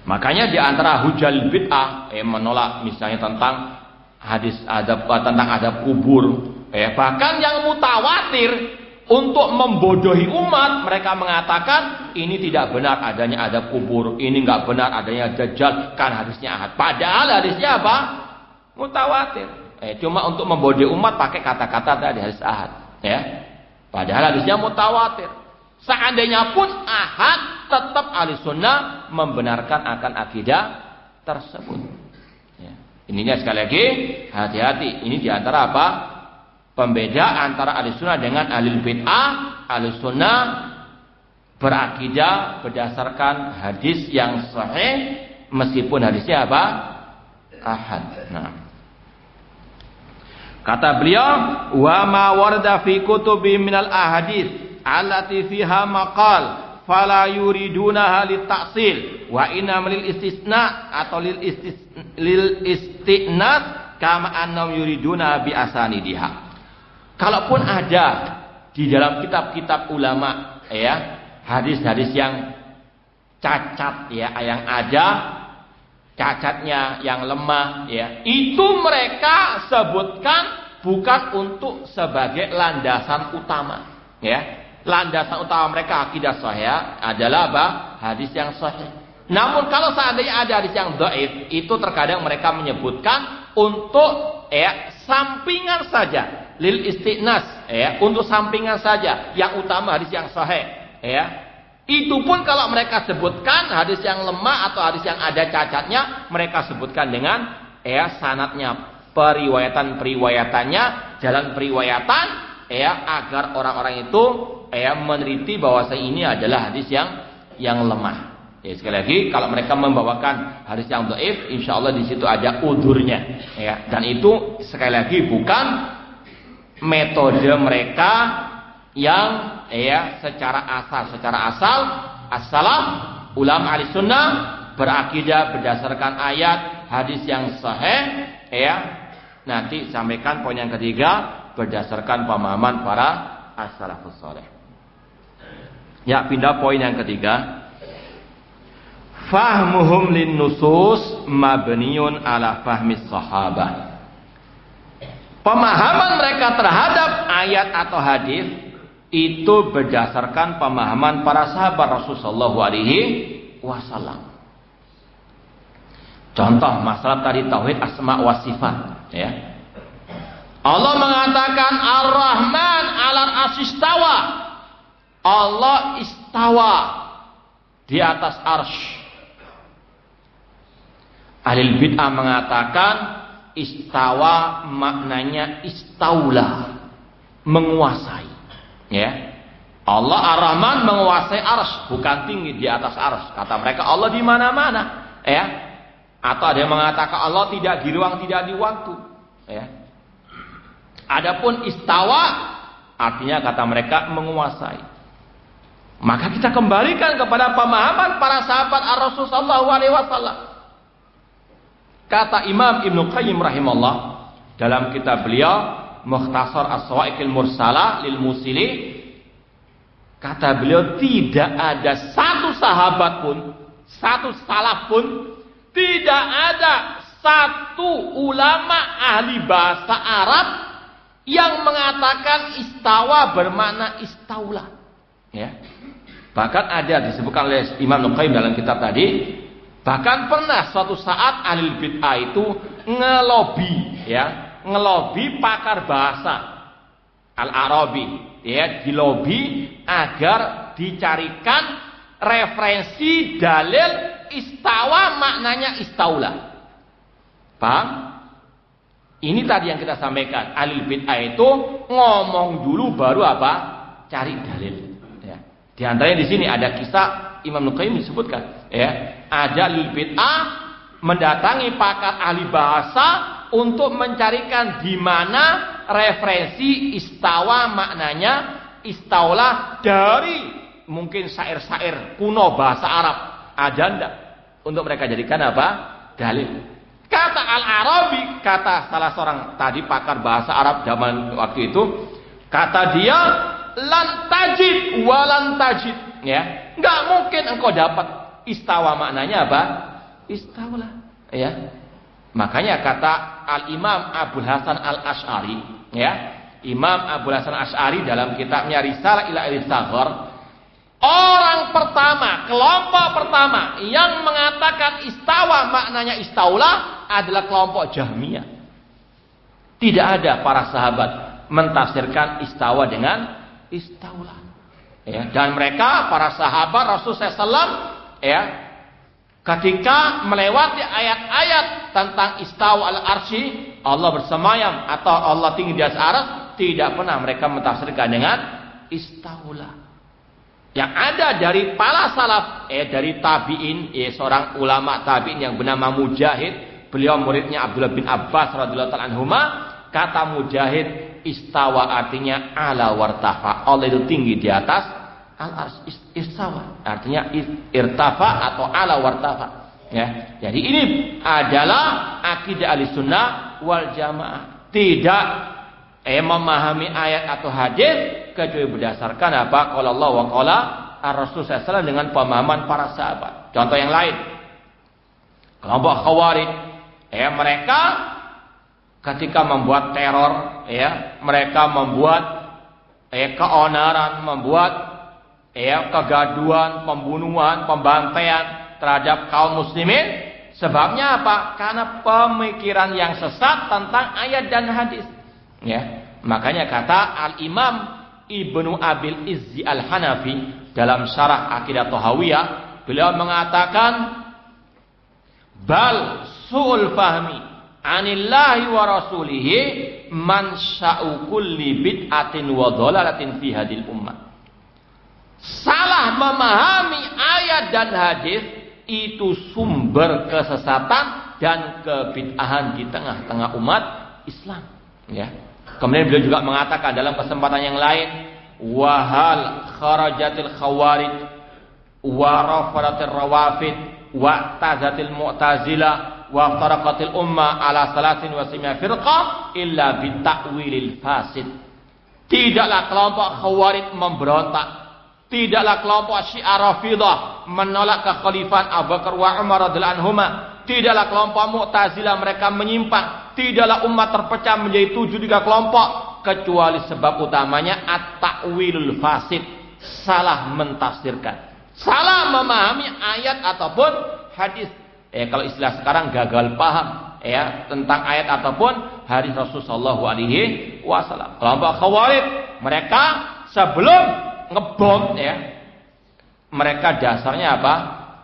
makanya di antara hujjal bid'ah menolak misalnya tentang hadis adab, tentang adab kubur, bahkan yang mutawatir untuk membodohi umat, mereka mengatakan ini tidak benar adanya adab kubur, ini enggak benar adanya dajjal, kan hadisnya ahad. Padahal hadisnya apa? Mutawatir. Cuma untuk membodohi umat pakai kata-kata tadi hadis ahad, ya. Padahal hadisnya mutawatir. Seandainya pun ahad, tetap ahli sunnah membenarkan akan akidah tersebut. Ya. Ininya sekali lagi, hati-hati. Ini diantara apa? Pembeda antara ahli sunnah dengan ahli bid'ah. Ahli sunnah berakidah berdasarkan hadis yang sahih, meskipun hadisnya apa? Ahad. Nah, kata beliau, wa ma warada fi kutubi minal ahadits allati fiha maqal fala yuriduna lit ta'sil wa inna lil istisna atau lil istinas kama annam yuriduna bi asanidiha. Kalaupun ada di dalam kitab-kitab ulama ya hadis-hadis yang cacat ya, yang ada cacatnya, yang lemah ya, itu mereka sebutkan bukan untuk sebagai landasan utama ya. Landasan utama mereka akidah sahih adalah apa? Hadis yang sahih. Namun kalau seandainya ada hadis yang dhaif, itu terkadang mereka menyebutkan untuk ya sampingan saja, lil istinas ya, untuk sampingan saja, yang utama hadis yang sahih ya. Itu pun kalau mereka sebutkan hadis yang lemah atau hadis yang ada cacatnya, mereka sebutkan dengan ya sanadnya, periwayatannya, jalan periwayatan ya, agar orang-orang itu ya meneliti bahwa ini adalah hadis yang lemah. Ya, sekali lagi, kalau mereka membawakan hadis yang dhaif, insyaallah di situ ada udhurnya ya, dan itu sekali lagi bukan metode mereka yang ya secara asal as-salaf ulama ahli sunnah berakidah berdasarkan ayat hadis yang sahih ya. Nanti sampaikan poin yang ketiga berdasarkan pemahaman para as-salafus saleh. Ya, pindah poin yang ketiga. Fahmuhum lin nusus mabniun ala fahmis sahabah. Pemahaman mereka terhadap ayat atau hadis itu berdasarkan pemahaman para sahabat Rasulullah sallallahu alaihi wasallam. Contoh masalah tadi tauhid asma wa sifat ya. Allah mengatakan Ar-Rahman 'alal arsy istawa. Allah istawa di atas arsy. Ahli bid'ah mengatakan istawa maknanya istaula, menguasai. Ya. Allah Ar-Rahman menguasai arsy, bukan tinggi di atas arsy. Kata mereka Allah di mana-mana, ya. Atau ada yang mengatakan Allah tidak di ruang, tidak di waktu, ya. Adapun istawa artinya kata mereka menguasai. Maka kita kembalikan kepada pemahaman para sahabat Ar-Rasul sallallahu alaihi wasallam. Kata Imam Ibnu Qayyim rahimahullah dalam kitab beliau Mukhtasar As-Sawa'iqil Mursalah lil Musili, kata beliau tidak ada satu sahabat pun, satu salaf pun, tidak ada satu ulama ahli bahasa Arab yang mengatakan istawa bermakna istaula. Ya. Bahkan ada disebutkan oleh Imam Nuqaim dalam kitab tadi, bahkan pernah suatu saat ahli bid'ah itu ngelobi, ya, ngelobi pakar bahasa Al-Arabi, ya, dilobi agar dicarikan referensi dalil istawa maknanya istaula. Paham? Ini tadi yang kita sampaikan. Ahli bid'ah itu ngomong dulu baru apa? Cari dalil. Ya. Di antaranya di sini ada kisah Imam Nuqaim disebutkan. Ya. Ada ahli bid'ah mendatangi pakar ahli bahasa untuk mencarikan di mana referensi istawa maknanya istaula dari mungkin syair-syair kuno bahasa Arab. Ada enggak? Untuk mereka jadikan apa? Dalil. Kata Al-Arabi, kata salah seorang tadi pakar bahasa Arab zaman waktu itu, kata dia lan tajid walan tajid, ya. Enggak mungkin engkau dapat istawa maknanya apa? Istaula, ya. Makanya kata Al-Imam Abul Hasan Al-Asy'ari, ya. Imam Abul Hasan Al-Asy'ari dalam kitabnya Risalah ila Al-Saghar, orang pertama, kelompok pertama yang mengatakan istawa maknanya istaula adalah kelompok Jahmiyah. Tidak ada para sahabat mentafsirkan istawa dengan istaula. Ya, dan mereka para sahabat Rasulullah SAW, ya, ketika melewati ayat-ayat tentang istawa al-arsy, Allah bersemayam atau Allah tinggi di atas arsy, tidak pernah mereka mentafsirkan dengan istaula. Yang ada dari para salaf, dari tabi'in, seorang ulama tabi'in yang bernama Mujahid, beliau muridnya Abdullah bin Abbas radhiyallahu ta'ala anhuma, kata Mujahid istawa artinya ala wartafa. Allah itu tinggi di atas al-arsy. Istawa artinya irtafa atau ala wartafa. Ya. Jadi ini adalah akidah Ahlussunnah wal Jamaah. Tidak memahami ayat atau hadis kecuali berdasarkan apa? Qala Allah wa qala Ar-Rasul SAW dengan pemahaman para sahabat. Contoh yang lain, kelompok Khawarij, mereka ketika membuat teror, mereka membuat keonaran, membuat kegaduhan, pembunuhan, pembantaian terhadap kaum muslimin. Sebabnya apa? Karena pemikiran yang sesat tentang ayat dan hadis. Ya, makanya kata Al-Imam Ibnu Abil Izzi Al-Hanafi dalam syarah Aqidah Thahawiyah, beliau mengatakan bal su'ul fahmi anillahi wa rasulihi man sya'u kulli bid'atin wa dhalalatin fi hadil ummah. Salah memahami ayat dan hadis itu sumber kesesatan dan kebid'ahan di tengah-tengah umat Islam, ya. Kemudian beliau juga mengatakan dalam kesempatan yang lain, wahal kharajatil khawarij wa rafadatil rawafid wa tazatil mu'tazilah wa faraqatil umma ala salatin wa simya firqah illa bitakwilil fasid. Tidaklah kelompok khawarij memberontak, tidaklah kelompok Syiah Rafidah menolak kekhalifahan Abu Bakar wa Umar radhiyallahu anhuma, tidaklah kelompok Mu'tazilah mereka menyimpang, tidaklah umat terpecah menjadi 73 kelompok kecuali sebab utamanya at-ta'wilul fasid, salah mentafsirkan, salah memahami ayat ataupun hadis. Kalau istilah sekarang gagal paham, ya tentang ayat ataupun hadis Rasulullah sallallahu alaihi wasallam. Kelompok Khawarij, mereka sebelum ngebom ya, mereka dasarnya apa?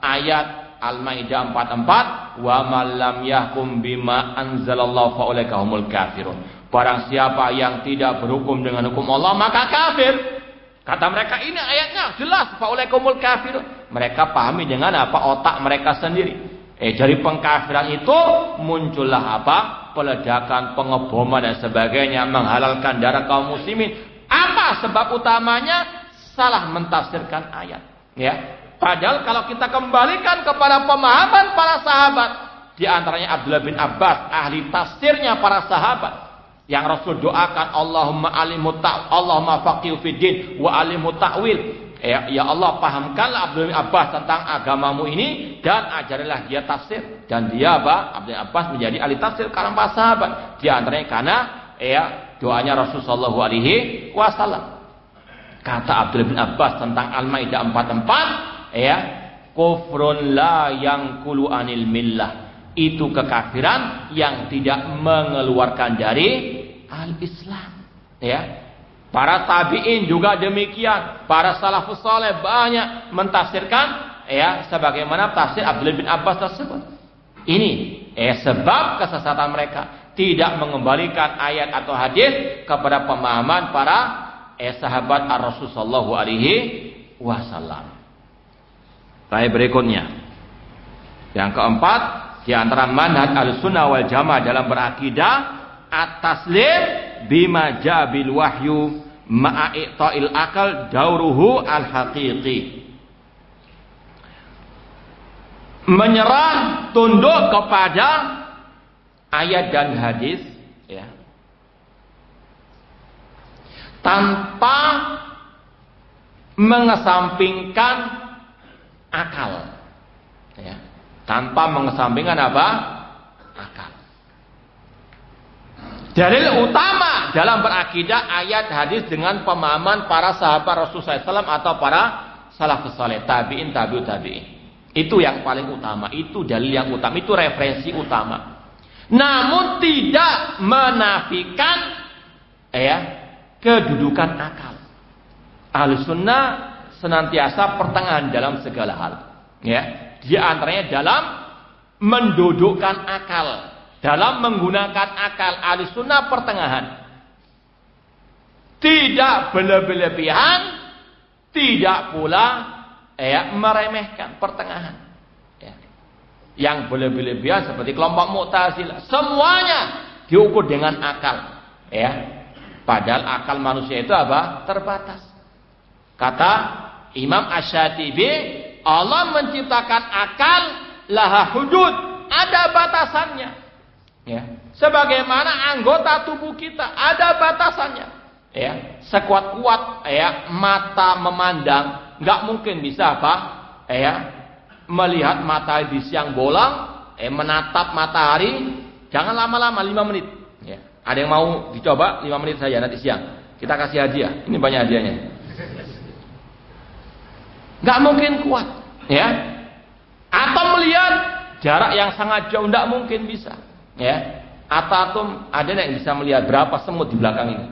Ayat Al-Maidah 44, wa man lam yahkum bima anzalallahu fa ulaika humul kafirun. Barang siapa yang tidak berhukum dengan hukum Allah maka kafir. Kata mereka, ini ayatnya jelas fa ulaika humul kafirun. Mereka pahami dengan apa? Otak mereka sendiri. Dari pengkafiran itu muncullah apa? Peledakan, pengeboman dan sebagainya, menghalalkan darah kaum muslimin. Apa sebab utamanya? Salah mentafsirkan ayat. Ya, padahal kalau kita kembalikan kepada pemahaman para sahabat, di antaranya Abdullah bin Abbas, ahli tafsirnya para sahabat, yang Rasul doakan, Allahumma faqihu fid din wa alimhu ta'wil. Ya Allah, pahamkanlah Abdullah bin Abbas tentang agamamu ini dan ajarilah dia tafsir. Dan dia apa? Abdullah bin Abbas menjadi ahli tafsir kalangan para sahabat. Di antaranya karena doanya Rasul sallallahu alaihi wasallam. Kata Abdullah bin Abbas tentang Al-Maidah 44, kufrun la yangkulu anil millah. Itu kekafiran yang tidak mengeluarkan dari al-Islam. Ya. Para tabi'in juga demikian. Para salafus saleh banyak mentafsirkan sebagaimana tafsir Abdullah bin Abbas tersebut. Ini sebab kesesatan mereka, tidak mengembalikan ayat atau hadis kepada pemahaman para sahabat Ar-Rasul sallallahu alaihi wasallam. Baik, berikutnya. Yang keempat, di antara manhaj Ahlussunnah wal Jamaah dalam berakidah, at-taslim bima jaa bil wahyu ma'a i'ta'il akal dauruhu al-haqiqi. Menyerah, tunduk kepada ayat dan hadis, ya, tanpa mengesampingkan akal, ya, tanpa mengesampingkan apa? Akal. Dalil utama dalam berakidah ayat hadis dengan pemahaman para sahabat Rasulullah SAW atau para salafus saleh, tabi'in, tabi'ut tabi'in. Itu yang paling utama, itu dalil yang utama, itu referensi utama. Namun tidak menafikan kedudukan akal. Ahlussunnah senantiasa pertengahan dalam segala hal. Ya, di antaranya dalam mendudukkan akal, dalam menggunakan akal. Ahlussunnah pertengahan. Tidak berlebihan, tidak pula meremehkan, pertengahan. Ya. Yang berlebihan seperti kelompok Mu'tazilah, semuanya diukur dengan akal. Ya. Padahal akal manusia itu apa? Terbatas. Kata Imam Asy-Syatibi, Allah menciptakan akal laha hudud, ada batasannya. Ya. Sebagaimana anggota tubuh kita ada batasannya. Ya. Sekuat-kuat mata memandang, nggak mungkin bisa apa? Melihat matahari di siang bolong, menatap matahari, jangan lama-lama, 5 menit. Ya. Ada yang mau dicoba 5 menit saja nanti siang. Kita kasih hadiah. Ini banyak hadiahnya. Nggak mungkin kuat, ya. Atau melihat jarak yang sangat jauh, nggak mungkin bisa, ya. Atau ada yang bisa melihat berapa semut di belakang ini,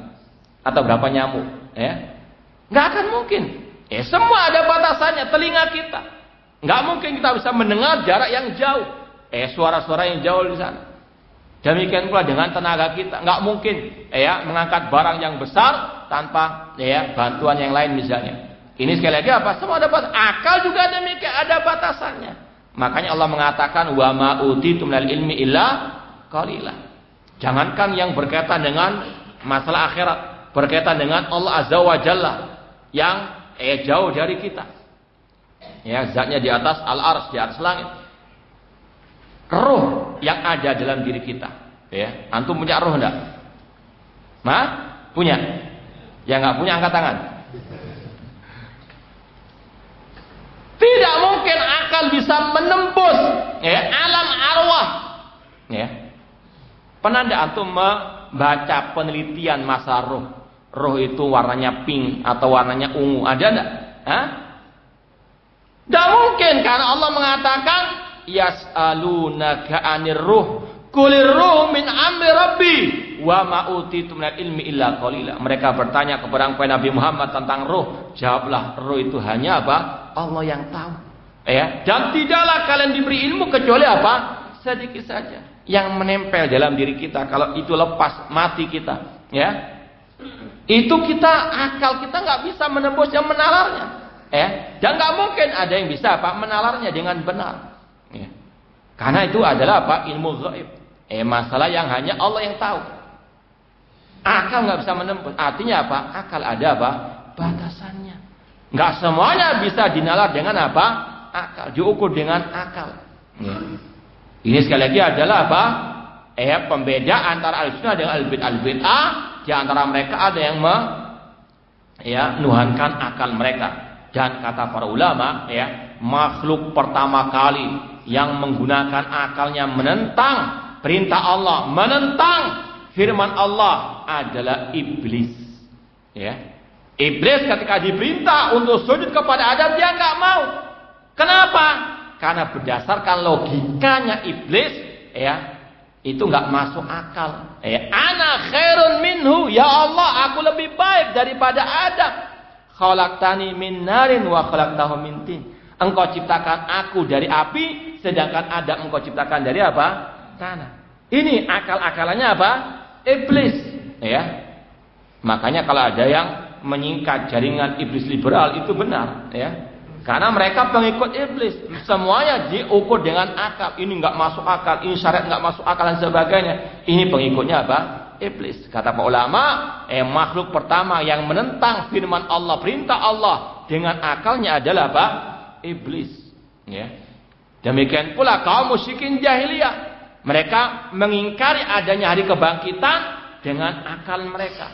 atau berapa nyamuk, ya. Nggak akan mungkin. Semua ada batasannya. Telinga kita, nggak mungkin kita bisa mendengar jarak yang jauh, suara-suara yang jauh di sana. Demikian pula dengan tenaga kita, nggak mungkin mengangkat barang yang besar tanpa bantuan yang lain misalnya. Ini sekali lagi apa? Semua ada batas. Akal juga demikian, ada batasannya. Makanya Allah mengatakan wa ma utitum minal ilmi illa qalila. Jangankan yang berkaitan dengan masalah akhirat, berkaitan dengan Allah Azza wa Jalla yang jauh dari kita. Ya, zatnya di atas al-arsy, di atas langit. Ruh yang ada dalam diri kita. Ya, antum punya ruh enggak? Punya? Yang enggak punya angkat tangan. Tidak mungkin akal bisa menembus alam arwah. Ya. Pernah enggak antum membaca penelitian masalah ruh? Ruh itu warnanya pink atau warnanya ungu, ada enggak? Tidak mungkin, karena Allah mengatakan yas'alunaka 'anir ruh Qulir ruh min amri rabbi wa ma utitu minal ilmi illa qalila. Mereka bertanya kepada Nabi Muhammad tentang ruh. Jawablah, ruh itu hanya apa? Allah yang tahu. Ya, dan tidaklah kalian diberi ilmu kecuali apa? Sedikit saja yang menempel dalam diri kita. Kalau itu lepas, mati kita, ya. Itu kita, akal kita nggak bisa menembusnya, menalarnya, ya. Dan nggak mungkin ada yang bisa apa? Menalarnya dengan benar, ya. Karena itu adalah apa? Ilmu gaib, masalah yang hanya Allah yang tahu. Akal nggak bisa menembus. Artinya apa? Akal ada apa? Batasannya. Nggak semuanya bisa dinalar dengan apa? Akal. Diukur dengan akal, ya. Ini sekali lagi adalah apa? Pembeda antara al-sunnah dengan al-bid'ah. Di antara mereka ada yang menuhankan akal mereka. Dan kata para ulama, makhluk pertama kali yang menggunakan akalnya menentang perintah Allah, menentang firman Allah adalah iblis. Ya. Iblis ketika diperintah untuk sujud kepada Adam, dia nggak mau. Kenapa? Karena berdasarkan logikanya iblis, itu nggak masuk akal. Ana khairun minhu, ya Allah, aku lebih baik daripada Adam. Khalaqtani min narin wa khalaqtahu min tin. Engkau ciptakan aku dari api, sedangkan Adam engkau ciptakan dari apa? Tanah. Ini akal-akalannya apa? Iblis, ya. Makanya kalau ada yang menyingkat jaringan iblis liberal itu benar, ya. Karena mereka pengikut iblis, semuanya diukur dengan akal. Ini nggak masuk akal, ini syariat nggak masuk akal dan sebagainya. Ini pengikutnya apa? Iblis. Kata para ulama, makhluk pertama yang menentang firman Allah, perintah Allah dengan akalnya adalah apa? Iblis. Ya. Demikian pula kaum musyrikin jahiliyah, mereka mengingkari adanya hari kebangkitan dengan akal mereka.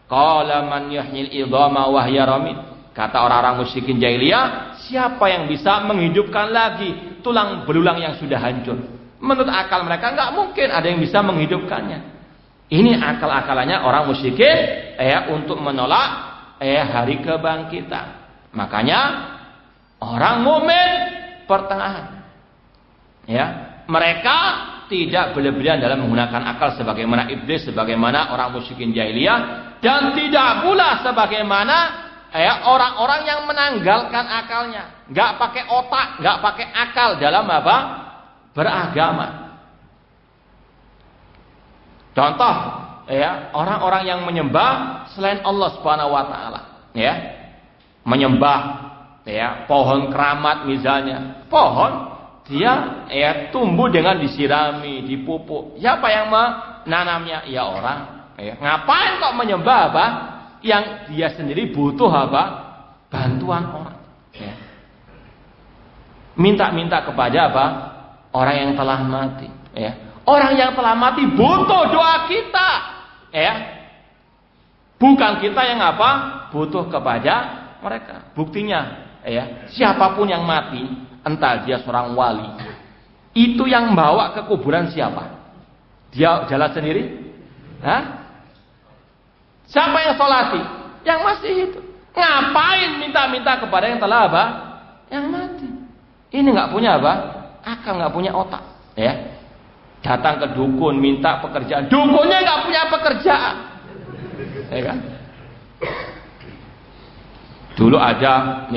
Qala man yuhyil idhama wa hiya ramid. Kata orang-orang musyrikin jahiliyah, siapa yang bisa menghidupkan lagi tulang belulang yang sudah hancur? Menurut akal mereka nggak mungkin ada yang bisa menghidupkannya. Ini akal-akalannya orang musyrikin untuk menolak hari kebangkitan. Makanya orang mukmin pertengahan, mereka tidak berlebihan dalam menggunakan akal sebagaimana iblis, sebagaimana orang musyrikin jahiliyah, dan tidak pula sebagaimana orang-orang yang menanggalkan akalnya, nggak pakai otak, nggak pakai akal dalam apa? Beragama. Contoh, orang-orang yang menyembah selain Allah Subhanahu wa taala, menyembah pohon keramat misalnya. Pohon dia tumbuh dengan disirami, dipupuk. Siapa yang menanamnya? Ya orang. Ngapain kok menyembah apa? Yang dia sendiri butuh apa? Bantuan orang. Minta-minta kepada apa? Orang yang telah mati. Orang yang telah mati butuh doa kita. Bukan kita yang apa? Butuh kepada mereka. Buktinya, siapapun yang mati, entah dia seorang wali, itu yang bawa ke kuburan siapa? Dia jalan sendiri? Siapa yang sholati? Yang masih hidup. Ngapain minta-minta kepada yang telah apa? Yang mati. Ini nggak punya apa? Akal, nggak punya otak. Datang ke dukun minta pekerjaan. Dukunnya nggak punya pekerjaan. Kan? Dulu ada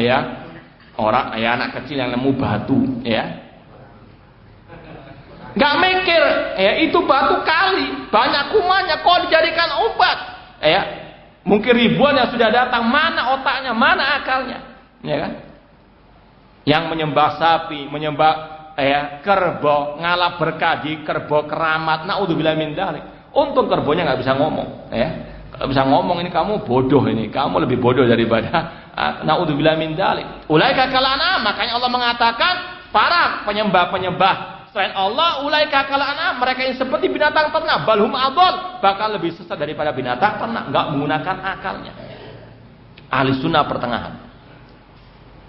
orang anak kecil yang nemu batu, nggak mikir, itu batu kali, banyak kumannya, kok dijadikan obat. Mungkin ribuan yang sudah datang, mana otaknya, mana akalnya, kan? Yang menyembah sapi, menyembah kerbau, ngalap berkah di kerbau keramat, naudzubillah min dzalik. Untung kerbonya nggak bisa ngomong, Kalau bisa ngomong ini kamu bodoh, ini kamu lebih bodoh daripada naudzubillah min dzalik. Ulaika kalana, makanya Allah mengatakan para penyembah-penyembah selain Allah, ulaika kalana, mereka yang seperti binatang ternak, balhum adol, bakal lebih sesat daripada binatang ternak, enggak menggunakan akalnya. Ahli sunnah pertengahan.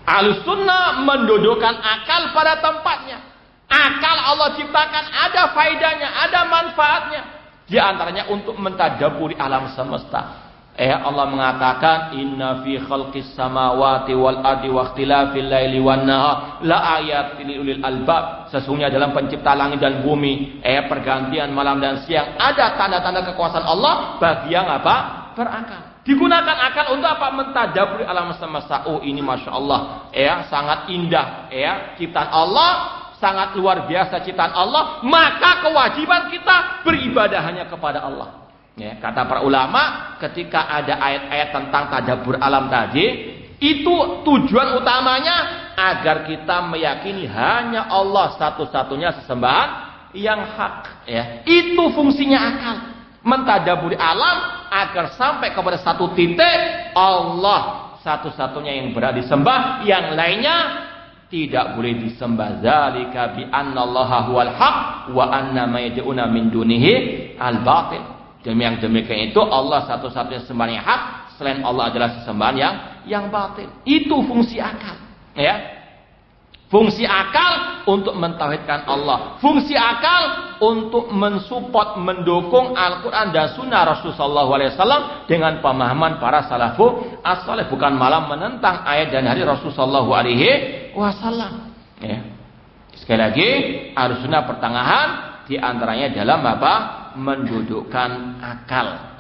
Ahli sunnah mendudukkan akal pada tempatnya. Akal Allah ciptakan ada faedahnya, ada manfaatnya. Di antaranya untuk mentadabburi alam semesta. Allah mengatakan inna fi khalqis samawati wal ardi wa ikhtilafil laili wan nahar la ayatin liulil albab. Sesungguhnya dalam pencipta langit dan bumi, pergantian malam dan siang, ada tanda-tanda kekuasaan Allah bagi yang apa? Berakal. Digunakan akal untuk apa? Mentadaburi alam semesta. Oh, ini masya Allah, sangat indah, ciptaan Allah, sangat luar biasa ciptaan Allah. Maka kewajiban kita beribadah hanya kepada Allah. Kata para ulama, ketika ada ayat-ayat tentang tadabbur alam tadi, itu tujuan utamanya agar kita meyakini hanya Allah satu-satunya sesembahan yang hak. Itu fungsinya akal, mentadabburi alam agar sampai kepada satu titik Allah satu-satunya yang berhak disembah, yang lainnya tidak boleh disembah. Zalika bi annallaha huwal haq wa anna ma yad'una min dunihi al-batil. Demikian itu Allah satu-satunya sembahan yang hak, selain Allah adalah sesembahan yang batil. Itu fungsi akal, Fungsi akal untuk mentauhidkan Allah. Fungsi akal untuk mensupport, mendukung Al-Quran dan Sunnah Rasulullah SAW dengan pemahaman para salafus as-salih, bukan malah menentang ayat dan hadis Rasulullah SAW. Sekali lagi, Ahlussunnah pertengahan di antaranya dalam apa? Mendudukkan akal,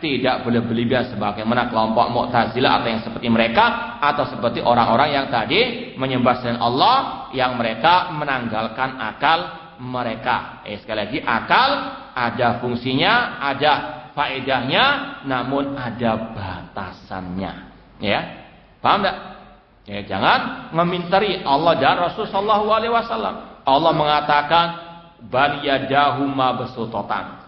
tidak boleh berlebihan sebagaimana kelompok Mu'tazilah atau yang seperti mereka, atau seperti orang-orang yang tadi menyembah selain Allah yang mereka menanggalkan akal mereka. Sekali lagi, akal ada fungsinya, ada faedahnya, namun ada batasannya. Paham tak? Jangan meminteri Allah dan Rasul sallallahu alaihi wasallam. Allah mengatakan bal yadahu mabsuutatan.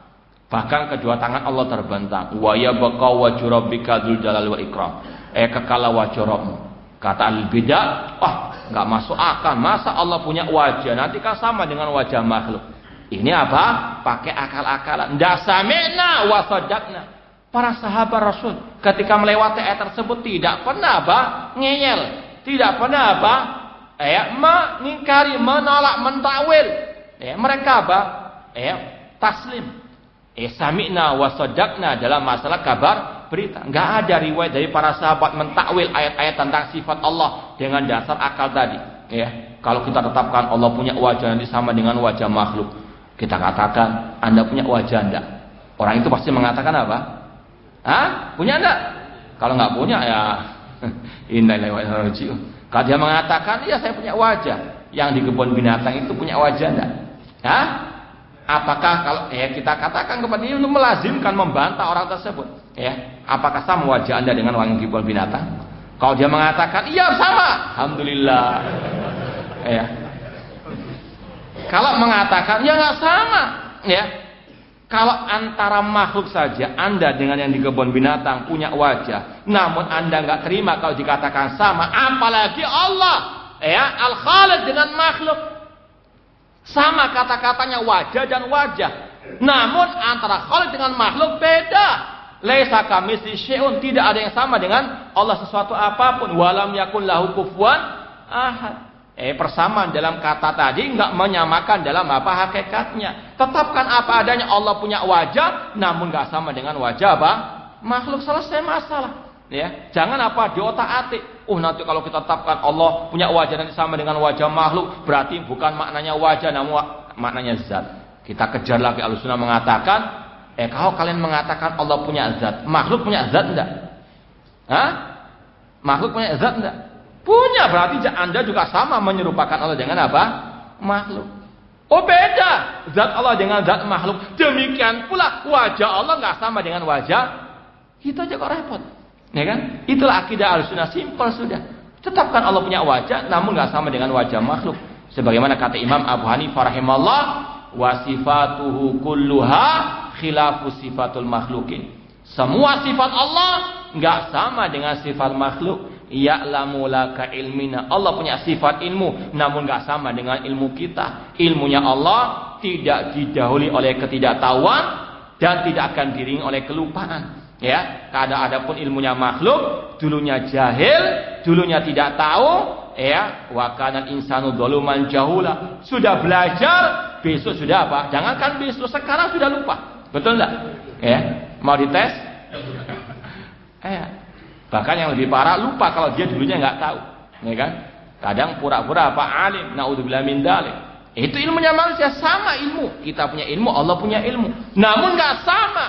Bahkan kedua tangan Allah terbentang. Wa yabqa wajhu rabbika dzul jalali wal ikram. Kekala wajh Rabbmu. Kata al-bidah, enggak masuk akal. Masa Allah punya wajah? Nanti kan sama dengan wajah makhluk. Ini apa? Pakai akal-akalan. Ndak sami'na wa sadaqna. Para sahabat Rasul ketika melewati ayat tersebut tidak pernah ngeyel, tidak pernah mengingkari, menolak, mentakwil. Mereka taslim. Sami'na wa sadaqna dalam masalah kabar berita. Enggak ada riwayat dari para sahabat mentakwil ayat-ayat tentang sifat Allah dengan dasar akal tadi. Kalau kita tetapkan Allah punya wajah nanti sama dengan wajah makhluk, kita katakan Anda punya wajah enggak? Orang itu pasti mengatakan apa? Punya enggak? Kalau enggak punya ya inna lillahi wa inna ilaihi raji'un. Kalau dia mengatakan iya saya punya wajah, yang di kebun binatang itu punya wajah enggak? Apakah kalau kita katakan kepada dia untuk melazimkan membantah orang tersebut, apakah sama wajah Anda dengan orang di kebun binatang? Kalau dia mengatakan iya sama, alhamdulillah. Kalau mengatakan ya nggak sama, kalau antara makhluk saja Anda dengan yang di kebun binatang punya wajah, namun Anda nggak terima kalau dikatakan sama, apalagi Allah, Al-Khaliq dengan makhluk. Sama kata-katanya wajah dan wajah. Namun antara Khaliq dengan makhluk beda. Laisa kamitslihi syai'un, tidak ada yang sama dengan Allah sesuatu apapun. Walam yakun lahu kufuwan ahad. Persamaan dalam kata tadi enggak menyamakan dalam apa hakikatnya. Tetapkan apa adanya, Allah punya wajah namun enggak sama dengan wajah makhluk, selesai masalah. Jangan diotak-atik. Nanti kalau kita tetapkan Allah punya wajah nanti sama dengan wajah makhluk, berarti bukan maknanya wajah namun maknanya zat. Kita kejar lagi. Ahlussunnah mengatakan, kalau kalian mengatakan Allah punya zat, makhluk punya zat enggak? Makhluk punya zat enggak? Punya, berarti Anda juga sama menyerupakan Allah dengan apa? Makhluk. Beda zat Allah dengan zat makhluk. Demikian pula wajah Allah enggak sama dengan wajah. Itu aja kok repot. Itulah akidah Ahlussunnah, simpel sudah. Tetapkan Allah punya wajah namun enggak sama dengan wajah makhluk. Sebagaimana kata Imam Abu Hanifah rahimahullah, wa sifatuhu kulluha khilafu sifatul makhlukin. Semua sifat Allah enggak sama dengan sifat makhluk. Ya'lamu laka ilmina. Allah punya sifat ilmu namun enggak sama dengan ilmu kita. Ilmunya Allah tidak didahului oleh ketidaktahuan dan tidak akan diiringi oleh kelupaan. Adapun ilmunya makhluk, dulunya jahil, dulunya tidak tahu, wa kana insanu dzaluman jahula. Sudah belajar, besok sudah apa? Jangankan besok, sekarang sudah lupa. Betul enggak? Mau dites? Bahkan yang lebih parah, lupa kalau dia dulunya nggak tahu, ya kan? Kadang pura-pura alim, naudzubillah min dzalik. Itu ilmunya manusia, sama ilmu. Kita punya ilmu, Allah punya ilmu. Namun nggak sama.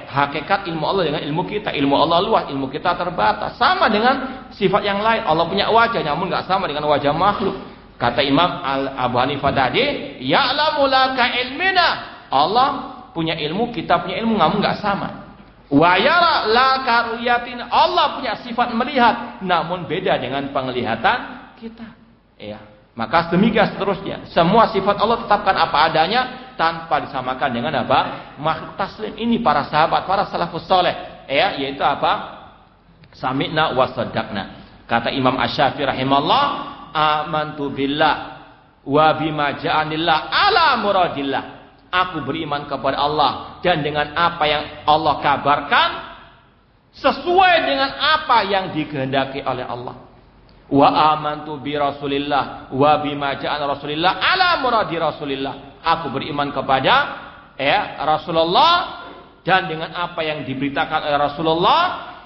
Hakikat ilmu Allah dengan ilmu kita. Ilmu Allah luas, ilmu kita terbatas. Sama dengan sifat yang lain. Allah punya wajah, namun nggak sama dengan wajah makhluk. Kata Imam Abu Hanifah tadi, ya'lamu laka ilmina. Allah punya ilmu, kita punya ilmu, namun nggak sama. Wa yara laka ru'yatin. Allah punya sifat melihat, namun beda dengan penglihatan kita. Maka demikian seterusnya. Semua sifat Allah tetapkan apa adanya tanpa disamakan dengan apa? Makhluk taslim. Ini para sahabat, para salafus saleh, yaitu apa? Sami'na wa saddaqna. Kata Imam Asy-Syafi'i rahimahullah, amantu billah wa bima ja'anillah ala muradillah. Aku beriman kepada Allah dan dengan apa yang Allah kabarkan sesuai dengan apa yang dikehendaki oleh Allah. Wa amantu bi Rasulillah wa bima ja'ana Rasulillah ala muradi Rasulillah. Aku beriman kepada Rasulullah dan dengan apa yang diberitakan oleh Rasulullah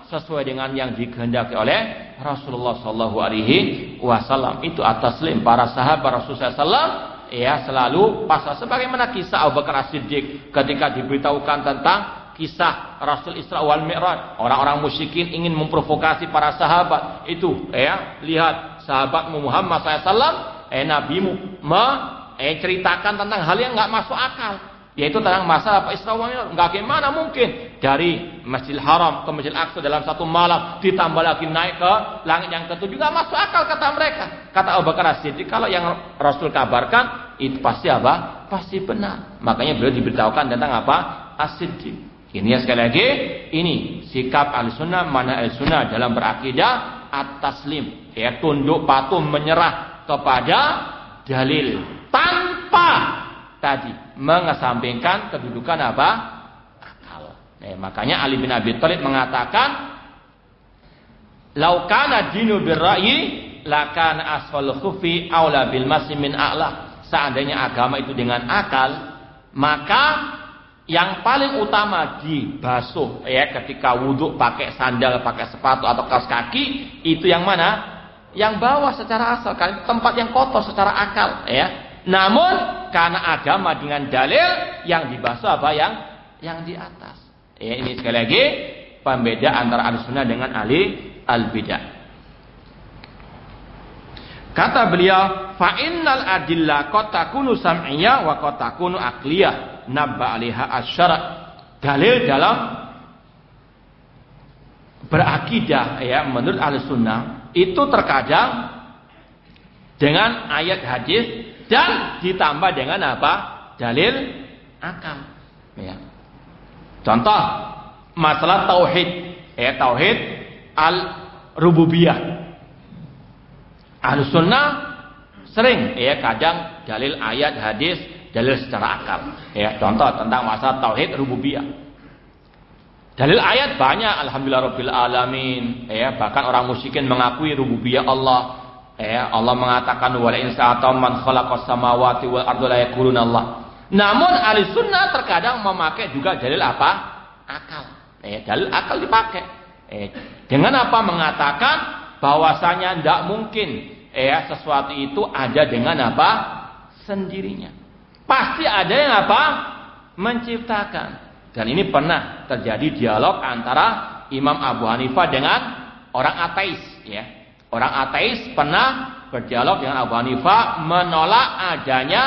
sesuai dengan yang dikehendaki oleh Rasulullah sallallahu alaihi wasallam. Itu at-taslim para sahabat Rasulullah sallallahu selalu pasal sebagaimana kisah Abu Bakar As-Siddiq ketika diberitahukan tentang kisah Rasul Isra wal Mi'raj. Orang-orang musyrikin ingin memprovokasi para sahabat. Itu lihat sahabatmu Muhammad SAW, nabimu ceritakan tentang hal yang enggak masuk akal, yaitu tentang masalah Isra wal Mi'raj. Enggak gimana mungkin dari Masjidil Haram ke Masjidil Aqsa dalam satu malam, ditambah lagi naik ke langit yang ketujuh, enggak masuk akal kata mereka. Kata Abu Bakar As-Siddiq, kalau yang Rasul kabarkan itu pasti apa? Pasti benar. Makanya beliau diberitahukan tentang apa? As-Siddiq. Ini sekali lagi, ini sikap Ahlussunnah, mana Ahlussunnah dalam berakidah at-taslim, tunduk patuh menyerah kepada dalil tanpa tadi mengesampingkan kedudukan apa? Akal. Makanya Ali bin Abi Thalib mengatakan, "Lau kana dinu birra'yi, lakana asfalul khuffi aula bil masi min a'la." Seandainya agama itu dengan akal, maka yang paling utama dibasuh ketika wudhu pakai sandal, pakai sepatu atau kaos kaki, itu yang mana? Yang bawah secara asal, kan tempat yang kotor secara akal, Namun karena agama dengan dalil, yang dibasuh apa? Yang di atas. Ini sekali lagi pembeda antara Ahlussunnah dengan ahli al-bidah. Kata beliau, fa innal adillah qad takunu sam'iyyah wa qad takunu aqliyah. Nabba alaiha asyara. Dalil dalam berakidah menurut Ahlussunnah itu terkadang dengan ayat hadis dan ditambah dengan apa? Dalil akal. Contoh masalah tauhid, tauhid al-rububiyah. Ahlussunnah sering kadang dalil ayat hadis, dalil secara akal. Contoh tentang masalah tauhid rububiyah. Dalil ayat banyak, alhamdulillah rabbil alamin. Bahkan orang musyrikin mengakui rububiyah Allah. Allah mengatakan wala in sa'atum man khalaqas samawati wal arda la yaquluna Allah. Namun Ahlussunnah terkadang memakai juga dalil apa? Akal. Dalil akal dipakai. Dengan apa? Mengatakan bahwasanya tidak mungkin sesuatu itu ada dengan apa? Sendirinya. Pasti ada yang apa? Menciptakan. Dan ini pernah terjadi dialog antara Imam Abu Hanifah dengan orang ateis. Orang ateis pernah berdialog dengan Abu Hanifah menolak adanya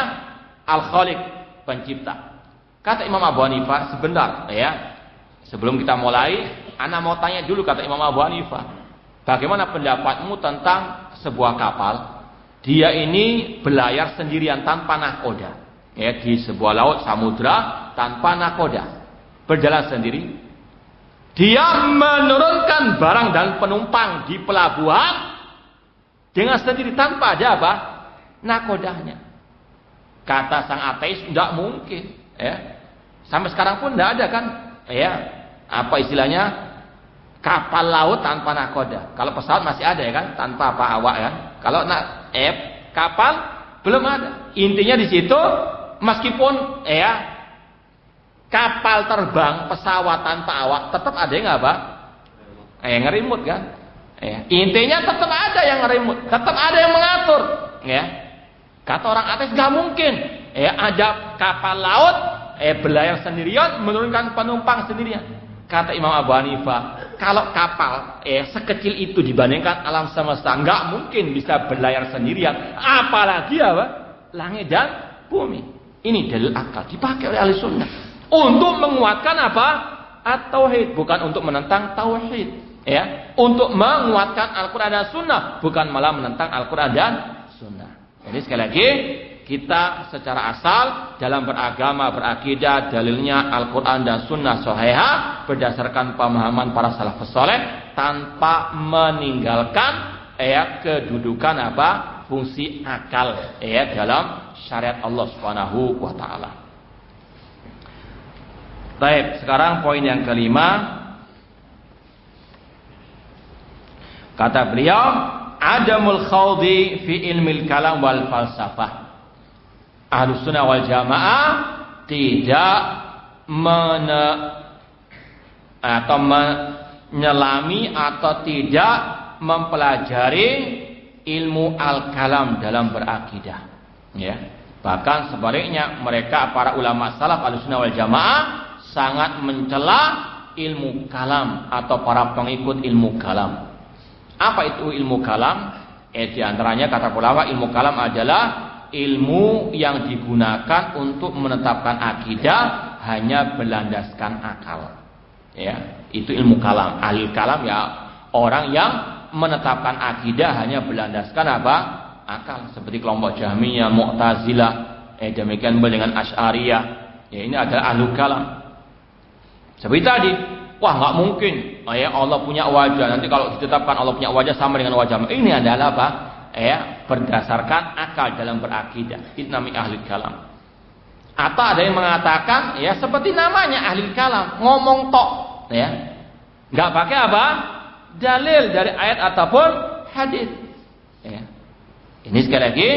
Al-Khaliq, pencipta. Kata Imam Abu Hanifah, sebentar sebelum kita mulai, ana mau tanya dulu, kata Imam Abu Hanifah, bagaimana pendapatmu tentang sebuah kapal? Dia ini berlayar sendirian tanpa nahkoda. Di sebuah laut samudra tanpa nahkoda. Berjalan sendiri. Dia menurunkan barang dan penumpang di pelabuhan dengan sendiri tanpa ada apa? Nahkodanya. Kata sang ateis, tidak mungkin. Sampai sekarang pun tidak ada kan? Apa istilahnya? Kapal laut tanpa nahkoda. Kalau pesawat masih ada kan? Tanpa apa awak kan? Kalau kapal belum ada. Intinya di situ, meskipun kapal terbang, pesawat tanpa awak, tetap ada yang apa? ngerimut kan. Intinya tetap ada yang ngerimut, tetap ada yang mengatur. Kata orang ateis nggak mungkin. Ada kapal laut berlayar sendirian, menurunkan penumpang sendirian. Kata Imam Abu Hanifah, kalau kapal sekecil itu dibandingkan alam semesta, nggak mungkin bisa berlayar sendirian. Apalagi langit dan bumi. Ini dalil akal dipakai oleh ahli sunnah untuk menguatkan at-tauhid, bukan untuk menentang tauhid. Untuk menguatkan Al-Quran dan Sunnah, bukan malah menentang Al-Quran dan Sunnah. Jadi sekali lagi, kita secara asal dalam beragama, berakidah, dalilnya Al-Quran dan Sunnah sahihah berdasarkan pemahaman para salafus saleh, tanpa meninggalkan kedudukan fungsi akal dalam syariat Allah Subhanahu wa taala. Baik, sekarang poin yang kelima. Kata beliau, adamul khawdi fi ilmil kalam wal falsafah. Ahlus sunnah wal jamaah tidak menyelami atau tidak mempelajari ilmu al-kalam dalam berakidah. Bahkan sebaliknya, mereka para ulama salaf ahlus sunnah wal jamaah sangat mencela ilmu kalam atau para pengikut ilmu kalam. Apa itu ilmu kalam? Di antaranya kata ulama, ilmu kalam adalah ilmu yang digunakan untuk menetapkan akidah hanya berlandaskan akal. Itu ilmu kalam. Ahli kalam orang yang menetapkan akidah hanya berlandaskan akal. Seperti kelompok Jahmiyah, Mu'tazilah, demikian dengan Asy'ariyah. Ini adalah ahli kalam. Seperti tadi, wah nggak mungkin. Allah punya wajah. Nanti kalau ditetapkan Allah punya wajah sama dengan wajah. Ini adalah berdasarkan akal dalam berakidah. Itu namanya ahli kalam. Atau ada yang mengatakan, seperti namanya ahli kalam, ngomong tok, nggak pakai dalil dari ayat ataupun hadis. Ini sekali lagi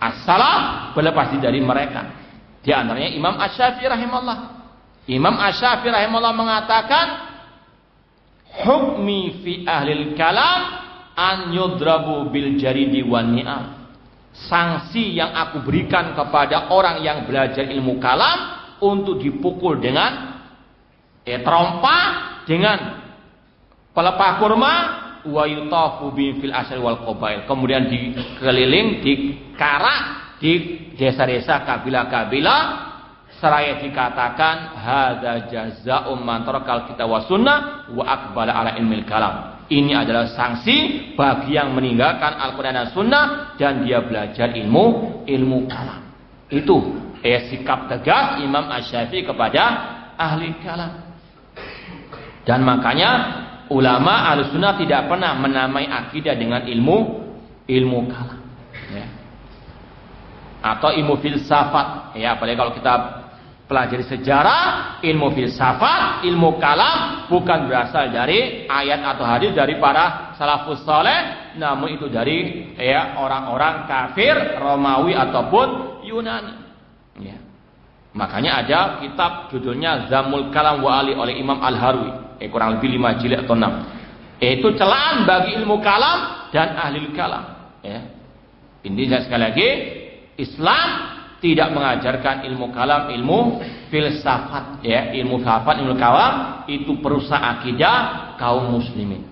as-salaf berlepas dari mereka. Di antaranya Imam Asy-Syafi'i rahimahullah. Imam Asy-Syafi'i rahimahullah mengatakan, hukmi fi ahlil kalam an yudrabu bil jaridi wan ni'am. Sanksi yang aku berikan kepada orang yang belajar ilmu kalam untuk dipukul dengan terompa, dengan pelepah kurma, wa yutafu bi fil asri wal qabail. Kemudian dikeliling, dikarak di desa-desa, kabilah-kabilah, seraya dikatakan hadza jazaa'um man tarakal kitab wa sunnah wa aqbala ala ilmil kalam. Ini adalah sanksi bagi yang meninggalkan Al-Quran dan Sunnah dan dia belajar ilmu kalam. Itu sikap tegas Imam Asy-Syafi'i kepada ahli kalam. Dan makanya ulama Ahlussunnah tidak pernah menamai akidah dengan ilmu kalam. Atau ilmu filsafat. Apalagi kalau kita pelajari sejarah, ilmu filsafat, ilmu kalam bukan berasal dari ayat atau hadis dari para salafus saleh, namun itu dari orang-orang kafir Romawi ataupun Yunani. Makanya ada kitab judulnya Zammul Kalam wa Ali oleh Imam Al-Harwi, kurang lebih 5 jilid atau 6. Itu celaan bagi ilmu kalam dan ahli kalam. Ini sekali lagi, Islam tidak mengajarkan ilmu kalam, ilmu filsafat, ilmu filsafat, ilmu kalam itu perusak akidah kaum muslimin.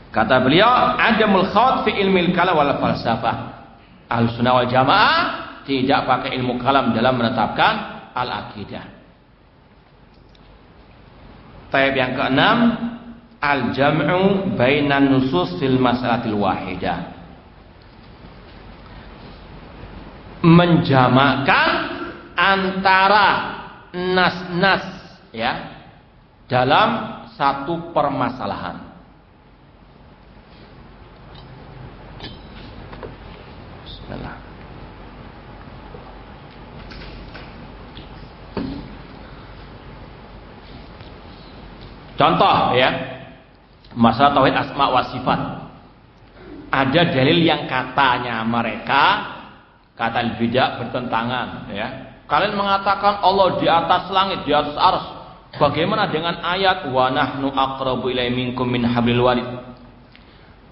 Kata beliau, adamul khawd fi ilmil kalam wal falsafah. Ahlussunnah wal jamaah tidak pakai ilmu kalam dalam menetapkan al-aqidah. Taib yang keenam, al-jam'u bainan nusus fil mas'alatil wahidah. Menjamakkan antara nas-nas dalam satu permasalahan. Bismillah. Contoh masalah tauhid asma wa sifat. Ada dalil yang katanya mereka kata al-bidah bertentangan. Kalian mengatakan Allah di atas langit, di atas arsy. Bagaimana dengan ayat wa nahnu aqrabu ilaihi minkum min hablil warid?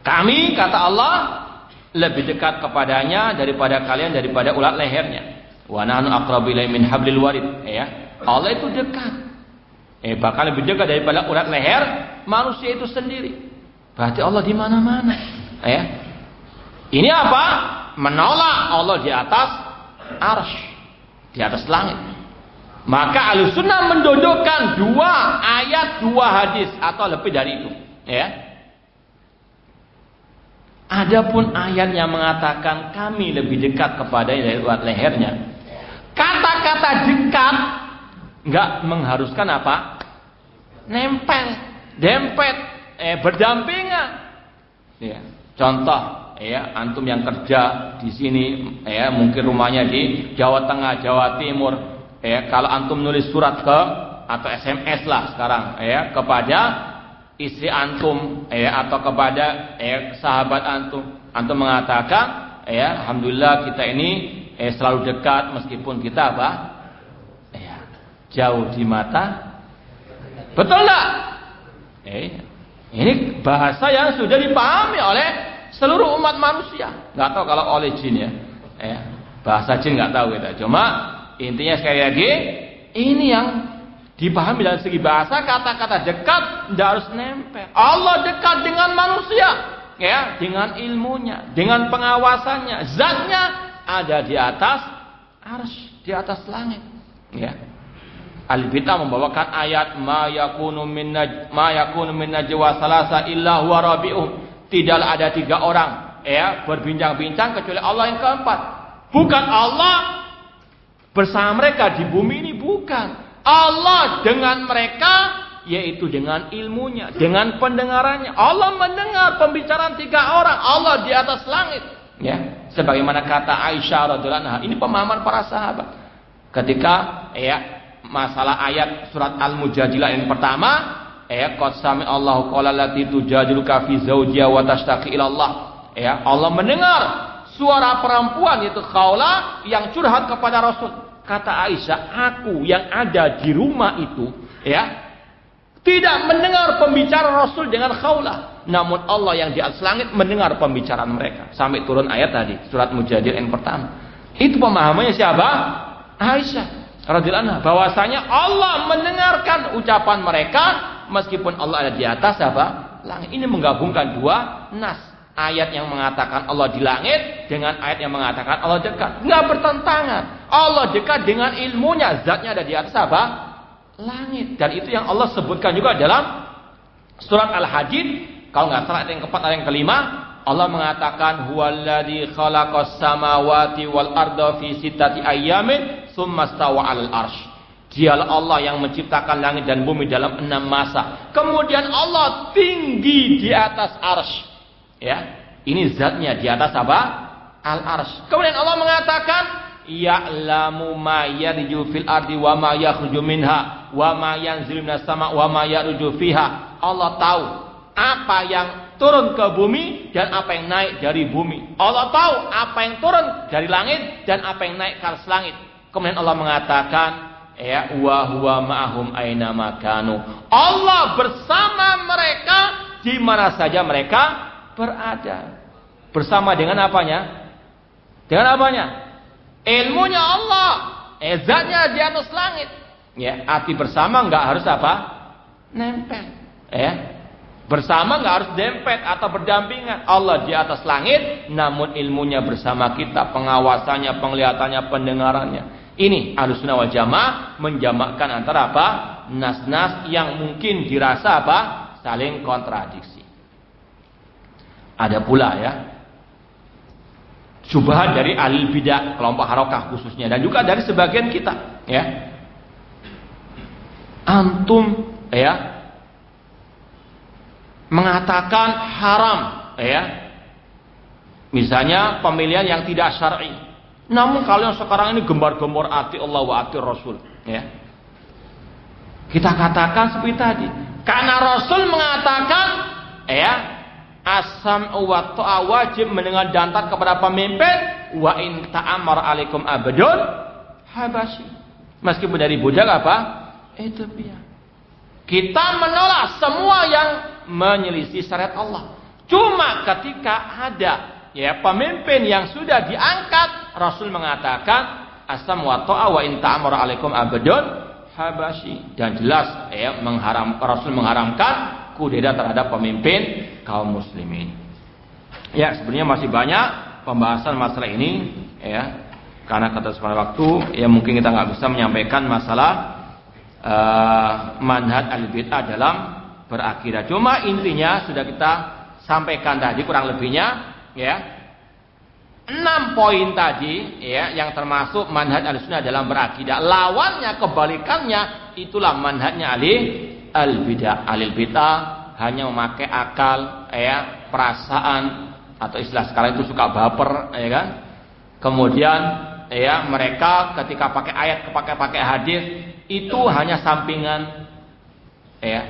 Kami, kata Allah, lebih dekat kepadanya daripada kalian daripada ulat lehernya. Wa nahnu aqrabu ilaihi min hablil warid, ya. Allah itu dekat. Bahkan lebih dekat daripada ulat leher manusia itu sendiri. Berarti Allah di mana-mana, ya. Ini apa? Menolak Allah di atas arsy, di atas langit. Maka Ahlussunnah mendudukkan 2 ayat 2 hadis atau lebih dari itu, ya. Adapun ayat yang mengatakan kami lebih dekat kepada dari ulat lehernya, kata-kata dekat nggak mengharuskan apa? Nempel, dempet, berdampingan. Ya. Contoh, ya, antum yang kerja di sini, ya, mungkin rumahnya di Jawa Tengah, Jawa Timur, ya, kalau antum nulis surat ke atau SMS lah sekarang, ya, kepada istri antum, atau kepada sahabat antum mengatakan, alhamdulillah kita ini selalu dekat meskipun kita apa? Jauh di mata. Betul enggak? Ini bahasa yang sudah dipahami oleh seluruh umat manusia. Enggak tahu kalau oleh jin ya. Bahasa jin enggak tahu kita. Cuma intinya sekali lagi, ini yang dipahami dari segi bahasa. Kata-kata dekat tidak harus nempel. Allah dekat dengan manusia, ya, dengan ilmunya, dengan pengawasannya. Zatnya ada di atas arsy, di atas langit, ya. Al-Bid'ah membawakan ayat ma yakunu min najwa salasa illa huwa rabi'uhum. Tidaklah ada 3 orang, ya, berbincang-bincang kecuali Allah yang keempat. Bukan Allah bersama mereka di bumi ini, bukan. Allah dengan mereka, yaitu dengan ilmunya, dengan pendengarannya. Allah mendengar pembicaraan 3 orang. Allah di atas langit, ya. Sebagaimana kata Aisyah radhiyallahu anha, ini pemahaman para sahabat. Ketika, ya, masalah ayat surat Al-Mujadilah yang pertama, qad sami Allahu qala allati tujadiluka fi zawjiha wa tashtaqi ila Allah. Ya, Allah mendengar suara perempuan yaitu Khawlah yang curhat kepada Rasul. Kata Aisyah, aku yang ada di rumah itu, ya, tidak mendengar pembicaraan Rasul dengan Khawlah. Namun Allah yang di atas langit mendengar pembicaraan mereka. Sampai turun ayat tadi, surat Mujadilah yang pertama. Itu pemahamannya siapa? Aisyah radhiyallahu anha, bahwasanya Allah mendengarkan ucapan mereka meskipun Allah ada di atas apa? Langit. Ini menggabungkan 2 nas. Ayat yang mengatakan Allah di langit dengan ayat yang mengatakan Allah dekat. Enggak bertentangan. Allah dekat dengan ilmunya, zatnya ada di atas apa? Langit. Dan itu yang Allah sebutkan juga dalam surat Al-Hadid, kalau enggak salah ayat yang keempat, ayat yang kelima, Allah mengatakan huwallazi khalaqas samawati wal arda fi sittati ayyamin tsumma stawa 'alal arsy. Dialah Allah yang menciptakan langit dan bumi dalam 6 masa. Kemudian Allah tinggi di atas arsy. Ya, ini zatnya di atas apa? Al-arsy. Kemudian Allah mengatakan ya'lamu ma yarju fil ardi wa ma yakhruju minha wa ma yanzilu minas sama' wa ma yaruju fiha. Allah tahu apa yang turun ke bumi dan apa yang naik dari bumi. Allah tahu apa yang turun dari langit dan apa yang naik ke atas langit. Kemudian Allah mengatakan, ya, wa huwa ma'ahum aina makanu. Allah bersama mereka di mana saja mereka berada. Bersama dengan apanya? Dengan apanya? Ilmunya Allah. Zatnya di atas langit. Ya, arti bersama enggak harus apa? Nempel. Ya. Bersama enggak harus dempet atau berdampingan. Allah di atas langit, namun ilmunya bersama kita, pengawasannya, penglihatannya, pendengarannya. Ini Ahlussunnah wal Jamaah menjamakkan antara apa? Nas-nas yang mungkin dirasa apa? Saling kontradiksi. Ada pula, ya, syubhat dari ahli bidah, kelompok harokah khususnya, dan juga dari sebagian kita, ya. Antum, ya, mengatakan haram, ya, misalnya pemilihan yang tidak syar'i. Namun kalian sekarang ini gembar-gembor ati Allah wa ati Rasul, ya. Kita katakan seperti tadi, karena Rasul mengatakan, ya, as-sam'u wa ta'a, wajib mendengar dan taat kepada pemimpin, wa in ta'amara alaikum abdun habasyi, meskipun dari budak apa? Ethiopia. Kita menolak semua yang menyelisih syariat Allah. Cuma ketika ada pemimpin yang sudah diangkat, Rasul mengatakan asam wa ta'a wa in ta'amara alaikum abdun habasyi, dan jelas Rasul mengharamkan kudeta terhadap pemimpin kaum muslimin. Ya, sebenarnya masih banyak pembahasan masalah ini karena keterbatasan waktu mungkin kita nggak bisa menyampaikan masalah manhaj al-bid'ah dalam berakidah. Cuma intinya sudah kita sampaikan tadi kurang lebihnya 6 poin tadi yang termasuk manhaj al-sunnah dalam berakidah. Lawannya, kebalikannya, itulah manhajnya al-bid'ah. Al-bid'ah hanya memakai akal, perasaan, atau istilah sekarang itu suka baper, kan? Kemudian mereka ketika pakai ayat, pakai hadis, itu hanya sampingan.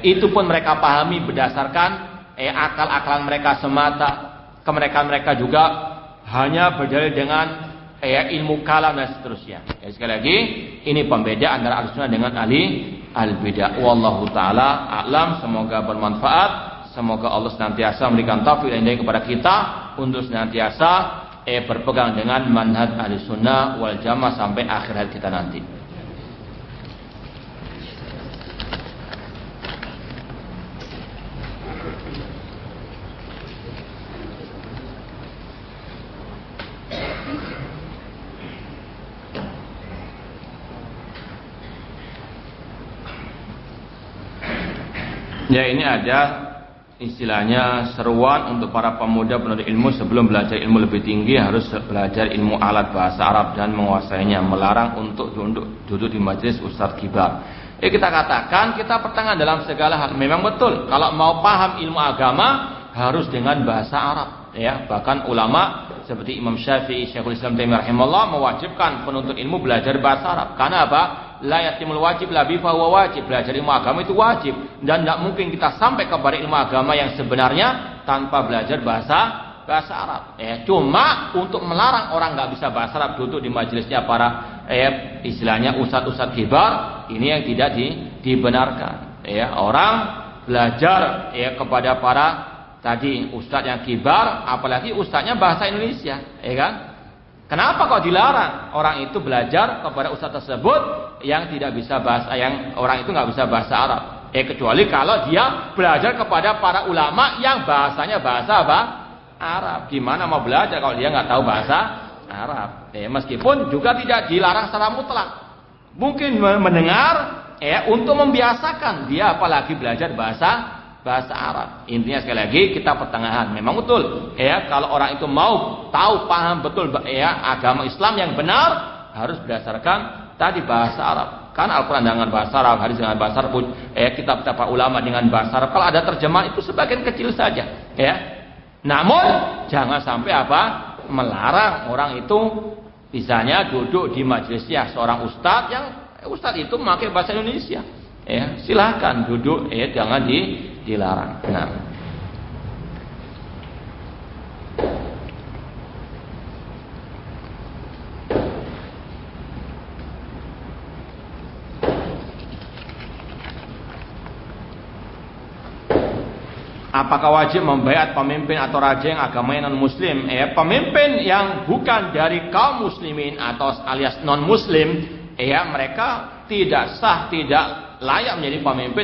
Itu pun mereka pahami berdasarkan akal-akalan mereka semata. Mereka juga hanya berdalil dengan ilmu kalam dan seterusnya. Sekali lagi, ini pembeda antara al-sunnah dengan al-bid'ah. Wallahu taala a'lam. Semoga bermanfaat. Semoga Allah senantiasa memberikan taufik dan hidayah kepada kita untuk senantiasa berpegang dengan manhaj al-sunnah wal jamaah sampai akhir hayat kita nanti. Ya, ini ada istilahnya seruan untuk para pemuda penuntut ilmu sebelum belajar ilmu lebih tinggi harus belajar ilmu alat bahasa Arab dan menguasainya. Melarang untuk duduk di majelis ustadz kibar. Kita katakan kita pertengahan dalam segala hal. Memang betul kalau mau paham ilmu agama harus dengan bahasa Arab. Bahkan ulama seperti Imam Syafi'i, Syekhul Islam Taimiyah rahimahullah mewajibkan penuntut ilmu belajar bahasa Arab. Karena apa? La yatimul wajib la bi fa huwa wajib. Belajar ilmu agama itu wajib dan tidak mungkin kita sampai kepada ilmu agama yang sebenarnya tanpa belajar bahasa Arab. Cuma untuk melarang orang nggak bisa bahasa Arab duduk di majelisnya para istilahnya ustadz kibar, ini yang tidak dibenarkan. Orang belajar kepada para tadi ustadz yang kibar, apalagi ustadznya bahasa Indonesia, kan? Kenapa kok dilarang orang itu belajar kepada ustadz tersebut yang tidak bisa bahasa, yang orang itu nggak bisa bahasa Arab? Kecuali kalau dia belajar kepada para ulama yang bahasanya bahasa apa? Arab. Gimana mau belajar kalau dia nggak tahu bahasa Arab? Meskipun juga tidak dilarang secara mutlak. Mungkin mendengar untuk membiasakan dia, apalagi belajar bahasa Arab. Intinya sekali lagi kita pertengahan. Memang betul kalau orang itu mau tahu paham betul agama Islam yang benar harus berdasarkan tadi bahasa Arab. Kan Al-Quran dengan bahasa Arab, hadis dengan bahasa Arab, kitab-kitab ulama dengan bahasa Arab. Kalau ada terjemahan itu sebagian kecil saja. Namun jangan sampai melarang orang itu misalnya duduk di majelisnya seorang ustadz yang ustadz itu memakai bahasa Indonesia. Silahkan duduk, jangan dilarang. Nah, apakah wajib membaiat pemimpin atau raja yang agamanya non muslim? Pemimpin yang bukan dari kaum muslimin atau alias non muslim, mereka tidak sah, tidak layak menjadi pemimpin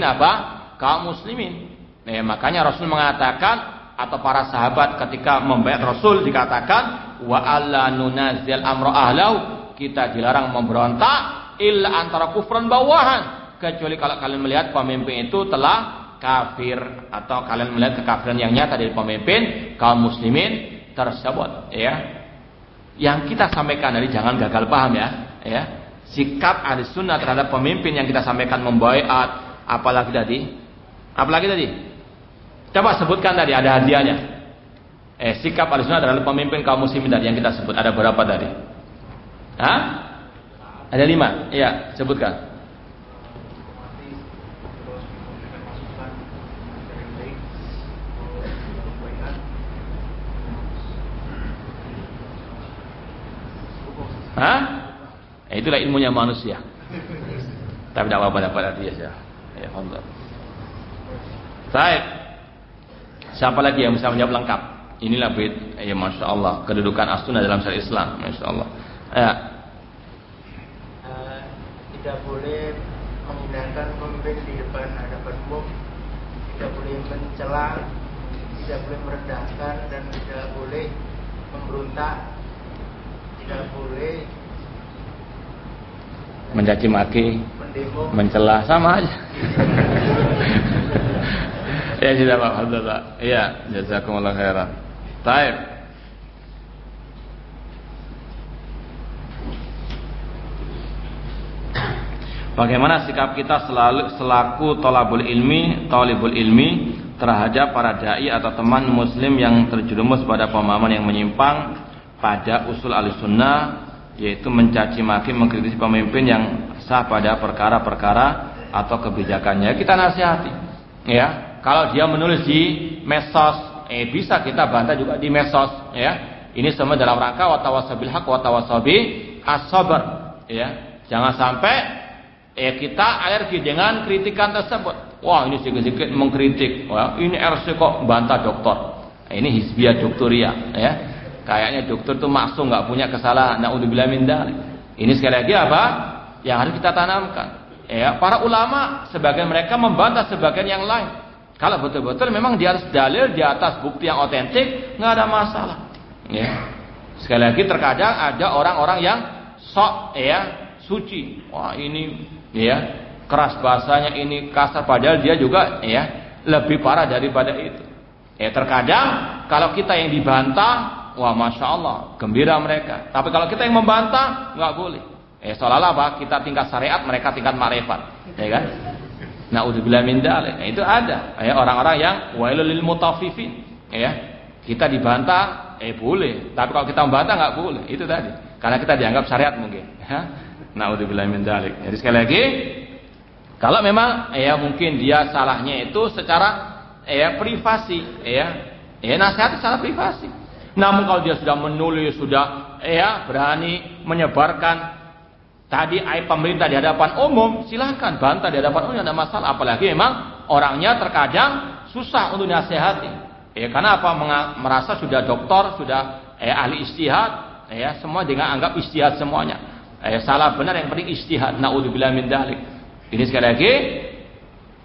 kaum muslimin. Makanya Rasul mengatakan, atau para sahabat ketika membaiat Rasul dikatakan, wa alla nunazil amra ahlau, kita dilarang memberontak illa antara kufran bawahan, kecuali kalau kalian melihat pemimpin itu telah kafir atau kalian melihat kekafiran yang nyata dari pemimpin kaum muslimin tersebut. Yang kita sampaikan tadi jangan gagal paham sikap ahli sunnah terhadap pemimpin yang kita sampaikan membaiat, apalagi tadi coba sebutkan tadi, ada hadiahnya. Sikap ahli sunnah terhadap pemimpin kaum muslimin tadi yang kita sebut ada berapa tadi? Ada 5. Iya, sebutkan. Itulah ilmunya manusia. Tapi tidak apa-apa dapat hadiah ya. Ya, alhamdulillah. Baik. Siapa lagi yang bisa menjawab lengkap? Inilah ya Masya Allah, kedudukan as-sunnah dalam syariat Islam. Masya Allah. Ya. Tidak boleh menggunakan pemimpin di depan hadapan umum, tidak boleh mencela, tidak boleh merendahkan, dan tidak boleh memberontak, tidak boleh mencaci maki, mendemo, mencela, sama aja. Ya sudah Pak Abdullah. Iya, jazakumullah khairan. Baik. Bagaimana sikap kita selaku talibul ilmi terhadap para dai atau teman muslim yang terjerumus pada pemahaman yang menyimpang pada usul Ahlussunnah, yaitu mencaci maki, mengkritisi pemimpin yang sah pada perkara-perkara atau kebijakannya. Kita nasihati. Ya, kalau dia menulis di medsos, bisa kita bantah juga di medsos, ya. Ini semua dalam rangka wa tawasabil haq wa tawasabi as-sabr, ya. Jangan sampai kita alergi dengan kritikan tersebut. Wah, ini sedikit-sedikit mengkritik. Wah, ini RC kok bantah doktor. Ini hizbiyah doktoria, ya. Kayaknya dokter itu maksum, nggak punya kesalahan. Naudzubillah min dzalik. Ini sekali lagi apa? Yang harus kita tanamkan. Ya, para ulama sebagian mereka membantah sebagian yang lain. Kalau betul-betul memang di atas dalil, di atas bukti yang otentik, nggak ada masalah. Ya. Sekali lagi terkadang ada orang-orang yang sok, ya, suci. Wah, ini, ya, keras bahasanya, ini kasar, padahal dia juga, ya, lebih parah daripada itu. Ya, terkadang kalau kita yang dibantah, wah, Masya Allah, gembira mereka. Tapi kalau kita yang membantah, nggak boleh. Seolah-olah apa? Kita tingkat syariat, mereka tingkat ma'rifat, ya kan? Na'udzubillah min dzalik. Itu ada, ya, orang-orang yang wailul lil mutaffifin, ya. Kita dibantah, boleh. Tapi kalau kita membantah nggak boleh. Itu tadi. Karena kita dianggap syariat mungkin. Ya. Na'udzubillah min dzalik. Jadi sekali lagi, kalau memang, ya, mungkin dia salahnya itu secara, ya, privasi, ya, nasihat secara privasi. Namun kalau dia sudah menulis, sudah, ya, berani menyebarkan tadi aib pemerintah di hadapan umum, silahkan bantah di hadapan umum, tidak ada masalah. Apalagi memang orangnya terkadang susah untuk dinasihati. Karena apa? Merasa sudah doktor, sudah ahli ijtihad, semua dengan anggap ijtihad semuanya. Salah benar yang penting ijtihad. Naudzubillah min dzalik. Ini sekali lagi,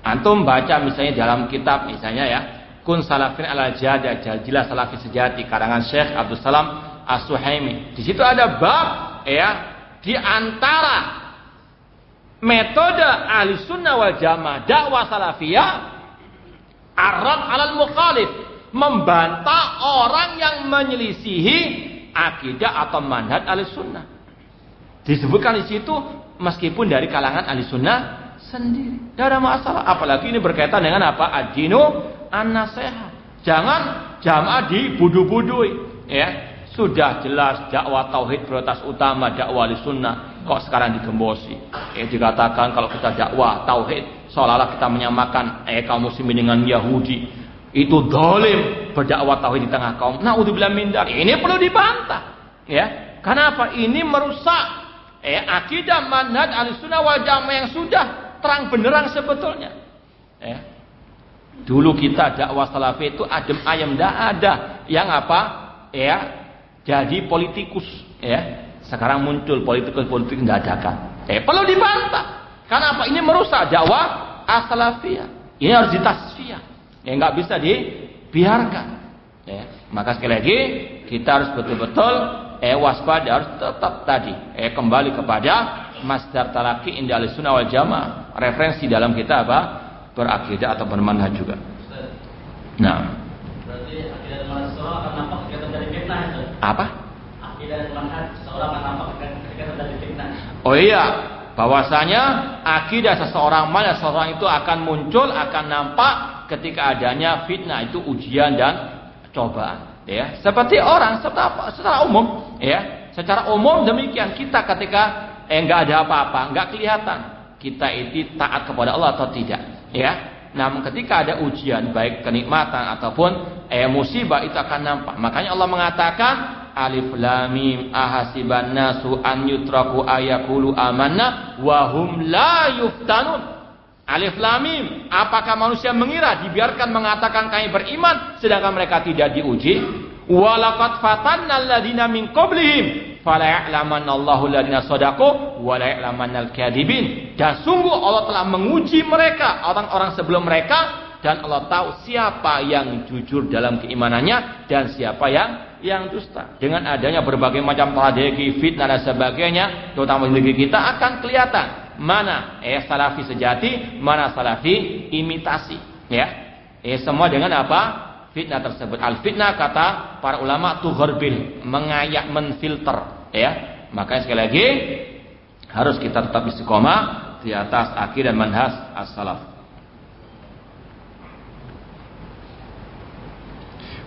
antum baca misalnya dalam kitab misalnya, ya, Kun Salafin ala Jada, Jadilah Salafi Sejati, karangan Syekh Abdul Salam As-Suhaimi. Di situ ada bab, ya, di antara metode Ahlussunnah wal Jamaah dakwah salafiyah, ar-rad 'alal mukhalif, membantah orang yang menyelisihi akidah atau manhaj Ahlussunnah. Disebutkan di situ meskipun dari kalangan Ahlussunnah sendiri. Tidak ada masalah, apalagi ini berkaitan dengan apa? Ad-dinu an-nasihat. Jangan jamaah dibudu-budui, ya. Sudah jelas dakwah tauhid prioritas utama dakwah Ahlussunnah, kok sekarang digembosi. Dikatakan kalau kita dakwah tauhid seolah-olah kita menyamakan kaum muslimin dengan Yahudi. Itu zalim berdakwah tauhid di tengah kaum. Naudzubillah min dzalik. Ini perlu dibantah, ya. Karena apa? Ini merusak akidah manhaj Ahlussunnah wal Jamaah yang sudah terang benderang sebetulnya. Ya. Dulu kita dakwah salafi itu adem ayem, tidak ada yang apa? Ya, jadi politikus, ya. Sekarang muncul politikus tidak adakan. Perlu dibantah. Karena apa? Ini merusak dakwah as-salafiyah. Ini harus ditasfiyah. Nggak bisa dibiarkan. Ya. Maka sekali lagi kita harus betul-betul waspada, harus tetap tadi kembali kepada masdar talaqi inda Ahlussunnah wal Jamaah. Referensi dalam kita apa? Berakidah atau bermanhaj juga. Nah, berarti akidah manhaj seorang akan nampak ketika terjadi fitnah itu. Apa? Akidah manhaj seorang akan nampak ketika terjadi fitnah. Oh iya, bahwasanya akidah seseorang itu akan muncul, akan nampak ketika adanya fitnah, itu ujian dan cobaan, ya. Seperti orang secara umum, ya. Secara umum demikian kita ketika enggak ada apa-apa, enggak kelihatan kita itu taat kepada Allah atau tidak, ya. Namun ketika ada ujian baik kenikmatan ataupun musibah, itu akan nampak. Makanya Allah mengatakan Alif Lam Mim ahasiban nasu an yutraku ayaqulu amanna wa hum la yuftanun. Alif Lam Mim. Apakah manusia mengira dibiarkan mengatakan kami beriman sedangkan mereka tidak diuji? Walaqad fatanna alladziina min qablihim fala ya'lamanna Allahu alladziina shadaqu wa la ya'lamannal kadhibin. Dan sungguh Allah telah menguji mereka, orang-orang sebelum mereka, dan Allah tahu siapa yang jujur dalam keimanannya dan siapa yang dusta. Dengan adanya berbagai macam tragedi, fitnah dan sebagainya, terutama di negeri kita, akan kelihatan mana salafi sejati, mana salafi imitasi, ya. Semua dengan apa? Fitnah tersebut. Al-fitnah kata para ulama tughorbil, mengayak, menfilter, ya. Makanya sekali lagi harus kita tetap istiqomah di atas akidah dan manhaj as-salaf.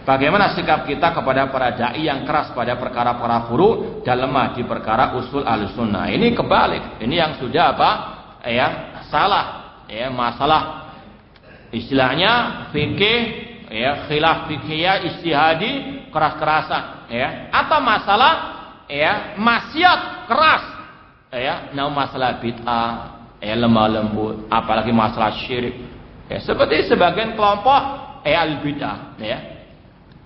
Bagaimana sikap kita kepada para dai yang keras pada perkara-perkara furu dan lemah di perkara usul Ahlussunnah? Ini kebalik. Ini yang sudah apa? Salah. Masalah istilahnya fikih, khilaf fikih ijtihadi, keras-kerasan, atau masalah maksiat keras, masalah bid'ah, lemah lembut, apalagi masalah syirik, seperti sebagian kelompok al-bid'ah,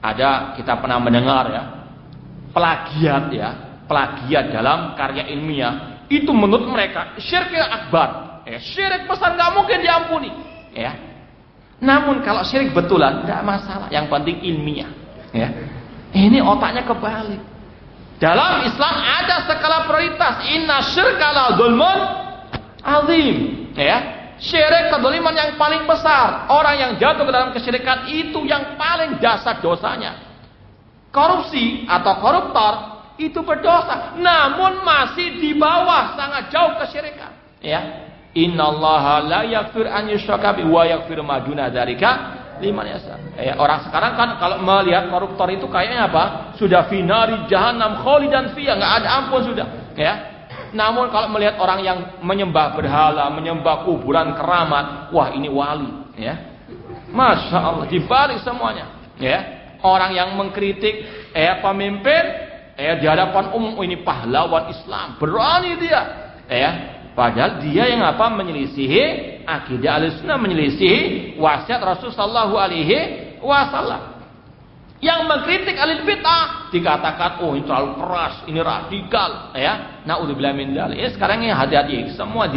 ada, kita pernah mendengar plagiat dalam karya ilmiah itu menurut mereka syirik akbar, syirik besar nggak mungkin diampuni, Namun kalau syirik betulan tidak masalah, yang penting ilmiah, Ini otaknya kebalik. Dalam Islam ada skala prioritas. Inna syirka la dzulmun azim, Syirik kedzaliman yang paling besar. Orang yang jatuh ke dalam kesyirikan itu yang paling dasar dosanya. Korupsi atau koruptor itu berdosa, namun masih di bawah, sangat jauh kesyirikan. Innallaha la yaghfir an yushraka bihi wa yaghfir ma duna dzalika liman yasha. Orang sekarang kan kalau melihat koruptor itu kayaknya apa? Sudah finari jahannam khalidan fiha, enggak ada ampun sudah, Namun kalau melihat orang yang menyembah berhala, menyembah kuburan keramat, wah ini wali, Masya Allah, dibalik semuanya, Orang yang mengkritik pemimpin, di hadapan umum, ini pahlawan Islam, berani dia, Padahal dia yang apa? Menyelisihi akidah Ahlussunnah, menyelisihi wasiat Rasul sallallahu alaihi wasallam. Yang mengkritik ahli bid'ah dikatakan, oh ini terlalu keras, ini radikal, Naudzubillah min dzalik. Sekarang ini hati-hati, semua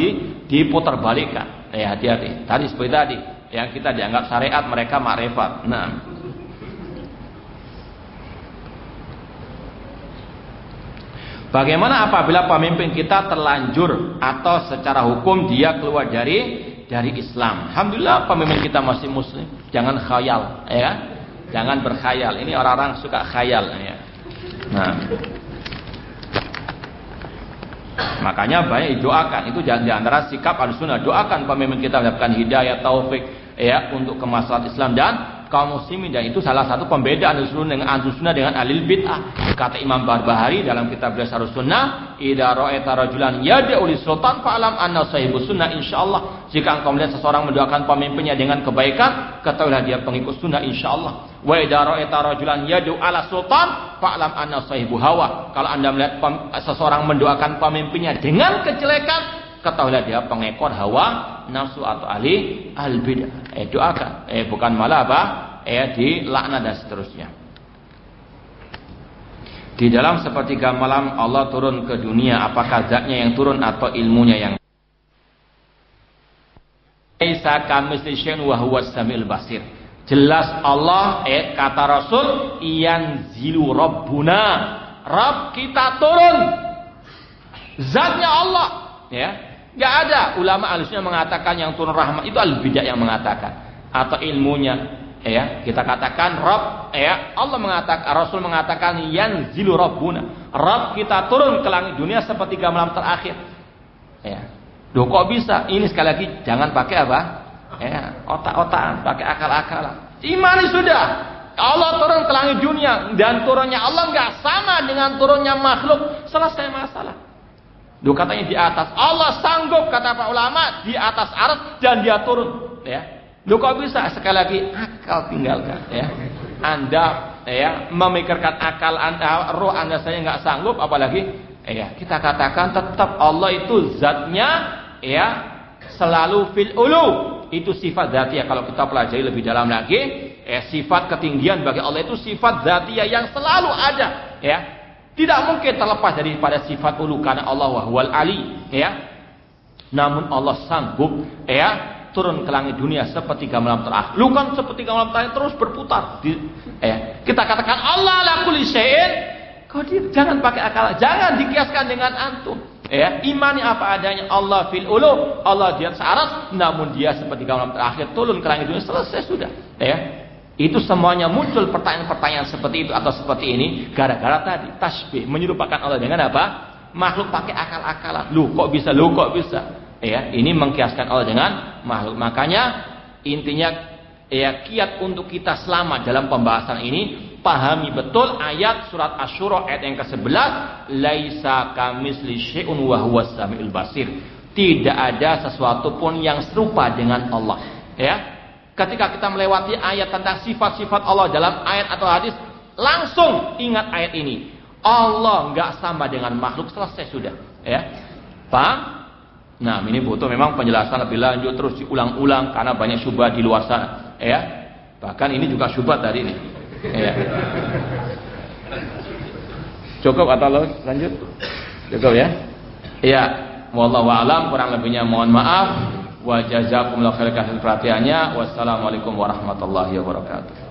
diputar balikan. Hati-hati. Tadi seperti tadi, yang kita dianggap syariat, mereka makrifat. Nah, bagaimana apabila pemimpin kita terlanjur atau secara hukum dia keluar dari Islam? Alhamdulillah pemimpin kita masih muslim. Jangan khayal, Jangan berkhayal. Ini orang-orang suka khayal, Nah, makanya banyak didoakan. Itu di antara sikap Ahlussunnah. Doakan pemimpin kita mendapatkan hidayah, taufik, untuk kemaslahatan Islam dan kaum muslimin, dan itu salah satu pembeda Ahlussunnah dengan ahli bid'ah. Kata Imam Barbahari dalam kitab Syarh Sunnah, idza ra'aita rajulan yad'u lis-sultan fa'lam anna sahibus sunnah insyaallah. Jika engkau melihat seseorang mendoakan pemimpinnya dengan kebaikan, ketahuilah dia pengikut sunnah insyaallah. Wa idza ra'aita rajulan yad'u 'ala sultan fa'lam anna sahibu hawa. Kalau Anda melihat seseorang mendoakan pemimpinnya dengan kejelekan, ketahuilah dia pengekor hawa nafsu atau ahli al-bid'ah. Doakan, bukan malah apa? Dilaknat dan seterusnya. Di dalam sepertiga malam Allah turun ke dunia, apakah zatnya yang turun atau ilmunya yang? Laisa kamitslihi syai'un wa huwas samiul basir. Jelas Allah, kata Rasul, yanzilu rabbuna, Rabb kita turun. Zatnya Allah, Enggak ada ulama Ahlussunnah mengatakan yang turun rahmat itu al-bid'ah yang mengatakan, atau ilmunya, kita katakan Rabb, Allah mengatakan, Rasul mengatakan yanzilu rabbuna, Rabb kita turun ke langit dunia sepertiga malam terakhir. Loh kok bisa? Ini sekali lagi jangan pakai apa? Otak-otakan, pakai akal-akalan. Imani sudah. Allah turun ke langit dunia, dan turunnya Allah enggak sama dengan turunnya makhluk. Selesai masalah. Duh, katanya di atas. Allah sanggup, kata para ulama, di atas arsy dan dia turun. Duh, kok bisa? Sekali lagi akal tinggalkan. Anda memikirkan akal Anda, roh Anda saya nggak sanggup, apalagi kita katakan tetap Allah itu zatnya selalu fil ulu. Itu sifat dzatiyah. Kalau kita pelajari lebih dalam lagi, sifat ketinggian bagi Allah itu sifat dzatiyah yang selalu ada, ya. Tidak mungkin terlepas daripada sifat ulu karena Allah wahwal ali, ya. Namun Allah sanggup, ya, turun ke langit dunia sepertiga malam terakhir. Lu kan sepertiga malam terakhir terus berputar. Kita katakan Allah ala kulli syai'in qadir. Jangan pakai akal, jangan dikiaskan dengan antum. Ya, imani apa adanya. Allah fil ulu, Allah di atas aras, namun dia sepertiga malam terakhir turun ke langit dunia, selesai sudah. Ya. Itu semuanya muncul pertanyaan-pertanyaan seperti itu atau seperti ini gara-gara tadi tasbih, menyerupakan Allah dengan apa? Makhluk pakai akal-akalan. Lu kok bisa? Ya, ini mengkiaskan Allah dengan makhluk. Makanya intinya, ya, kiat untuk kita selamat dalam pembahasan ini, pahami betul ayat surat Asy-Syura ayat yang ke-11, laisa kamitsli syai'un wa huwas samiul basir. Tidak ada sesuatu pun yang serupa dengan Allah. Ya. Ketika kita melewati ayat tentang sifat-sifat Allah dalam ayat atau hadis, langsung ingat ayat ini. Allah enggak sama dengan makhluk, selesai sudah. Ya. Paham? Nah, ini butuh memang penjelasan lebih lanjut, terus diulang-ulang karena banyak syubhat di luar sana, ya. Bahkan ini juga syubhat tadi ini. Ya. Cukup atau lanjut? Cukup ya? Ya, wallahu a'lam, kurang lebihnya mohon maaf. Wa jazakumullahu khairan atas perhatiannya. Wassalamualaikum warahmatullahi wabarakatuh.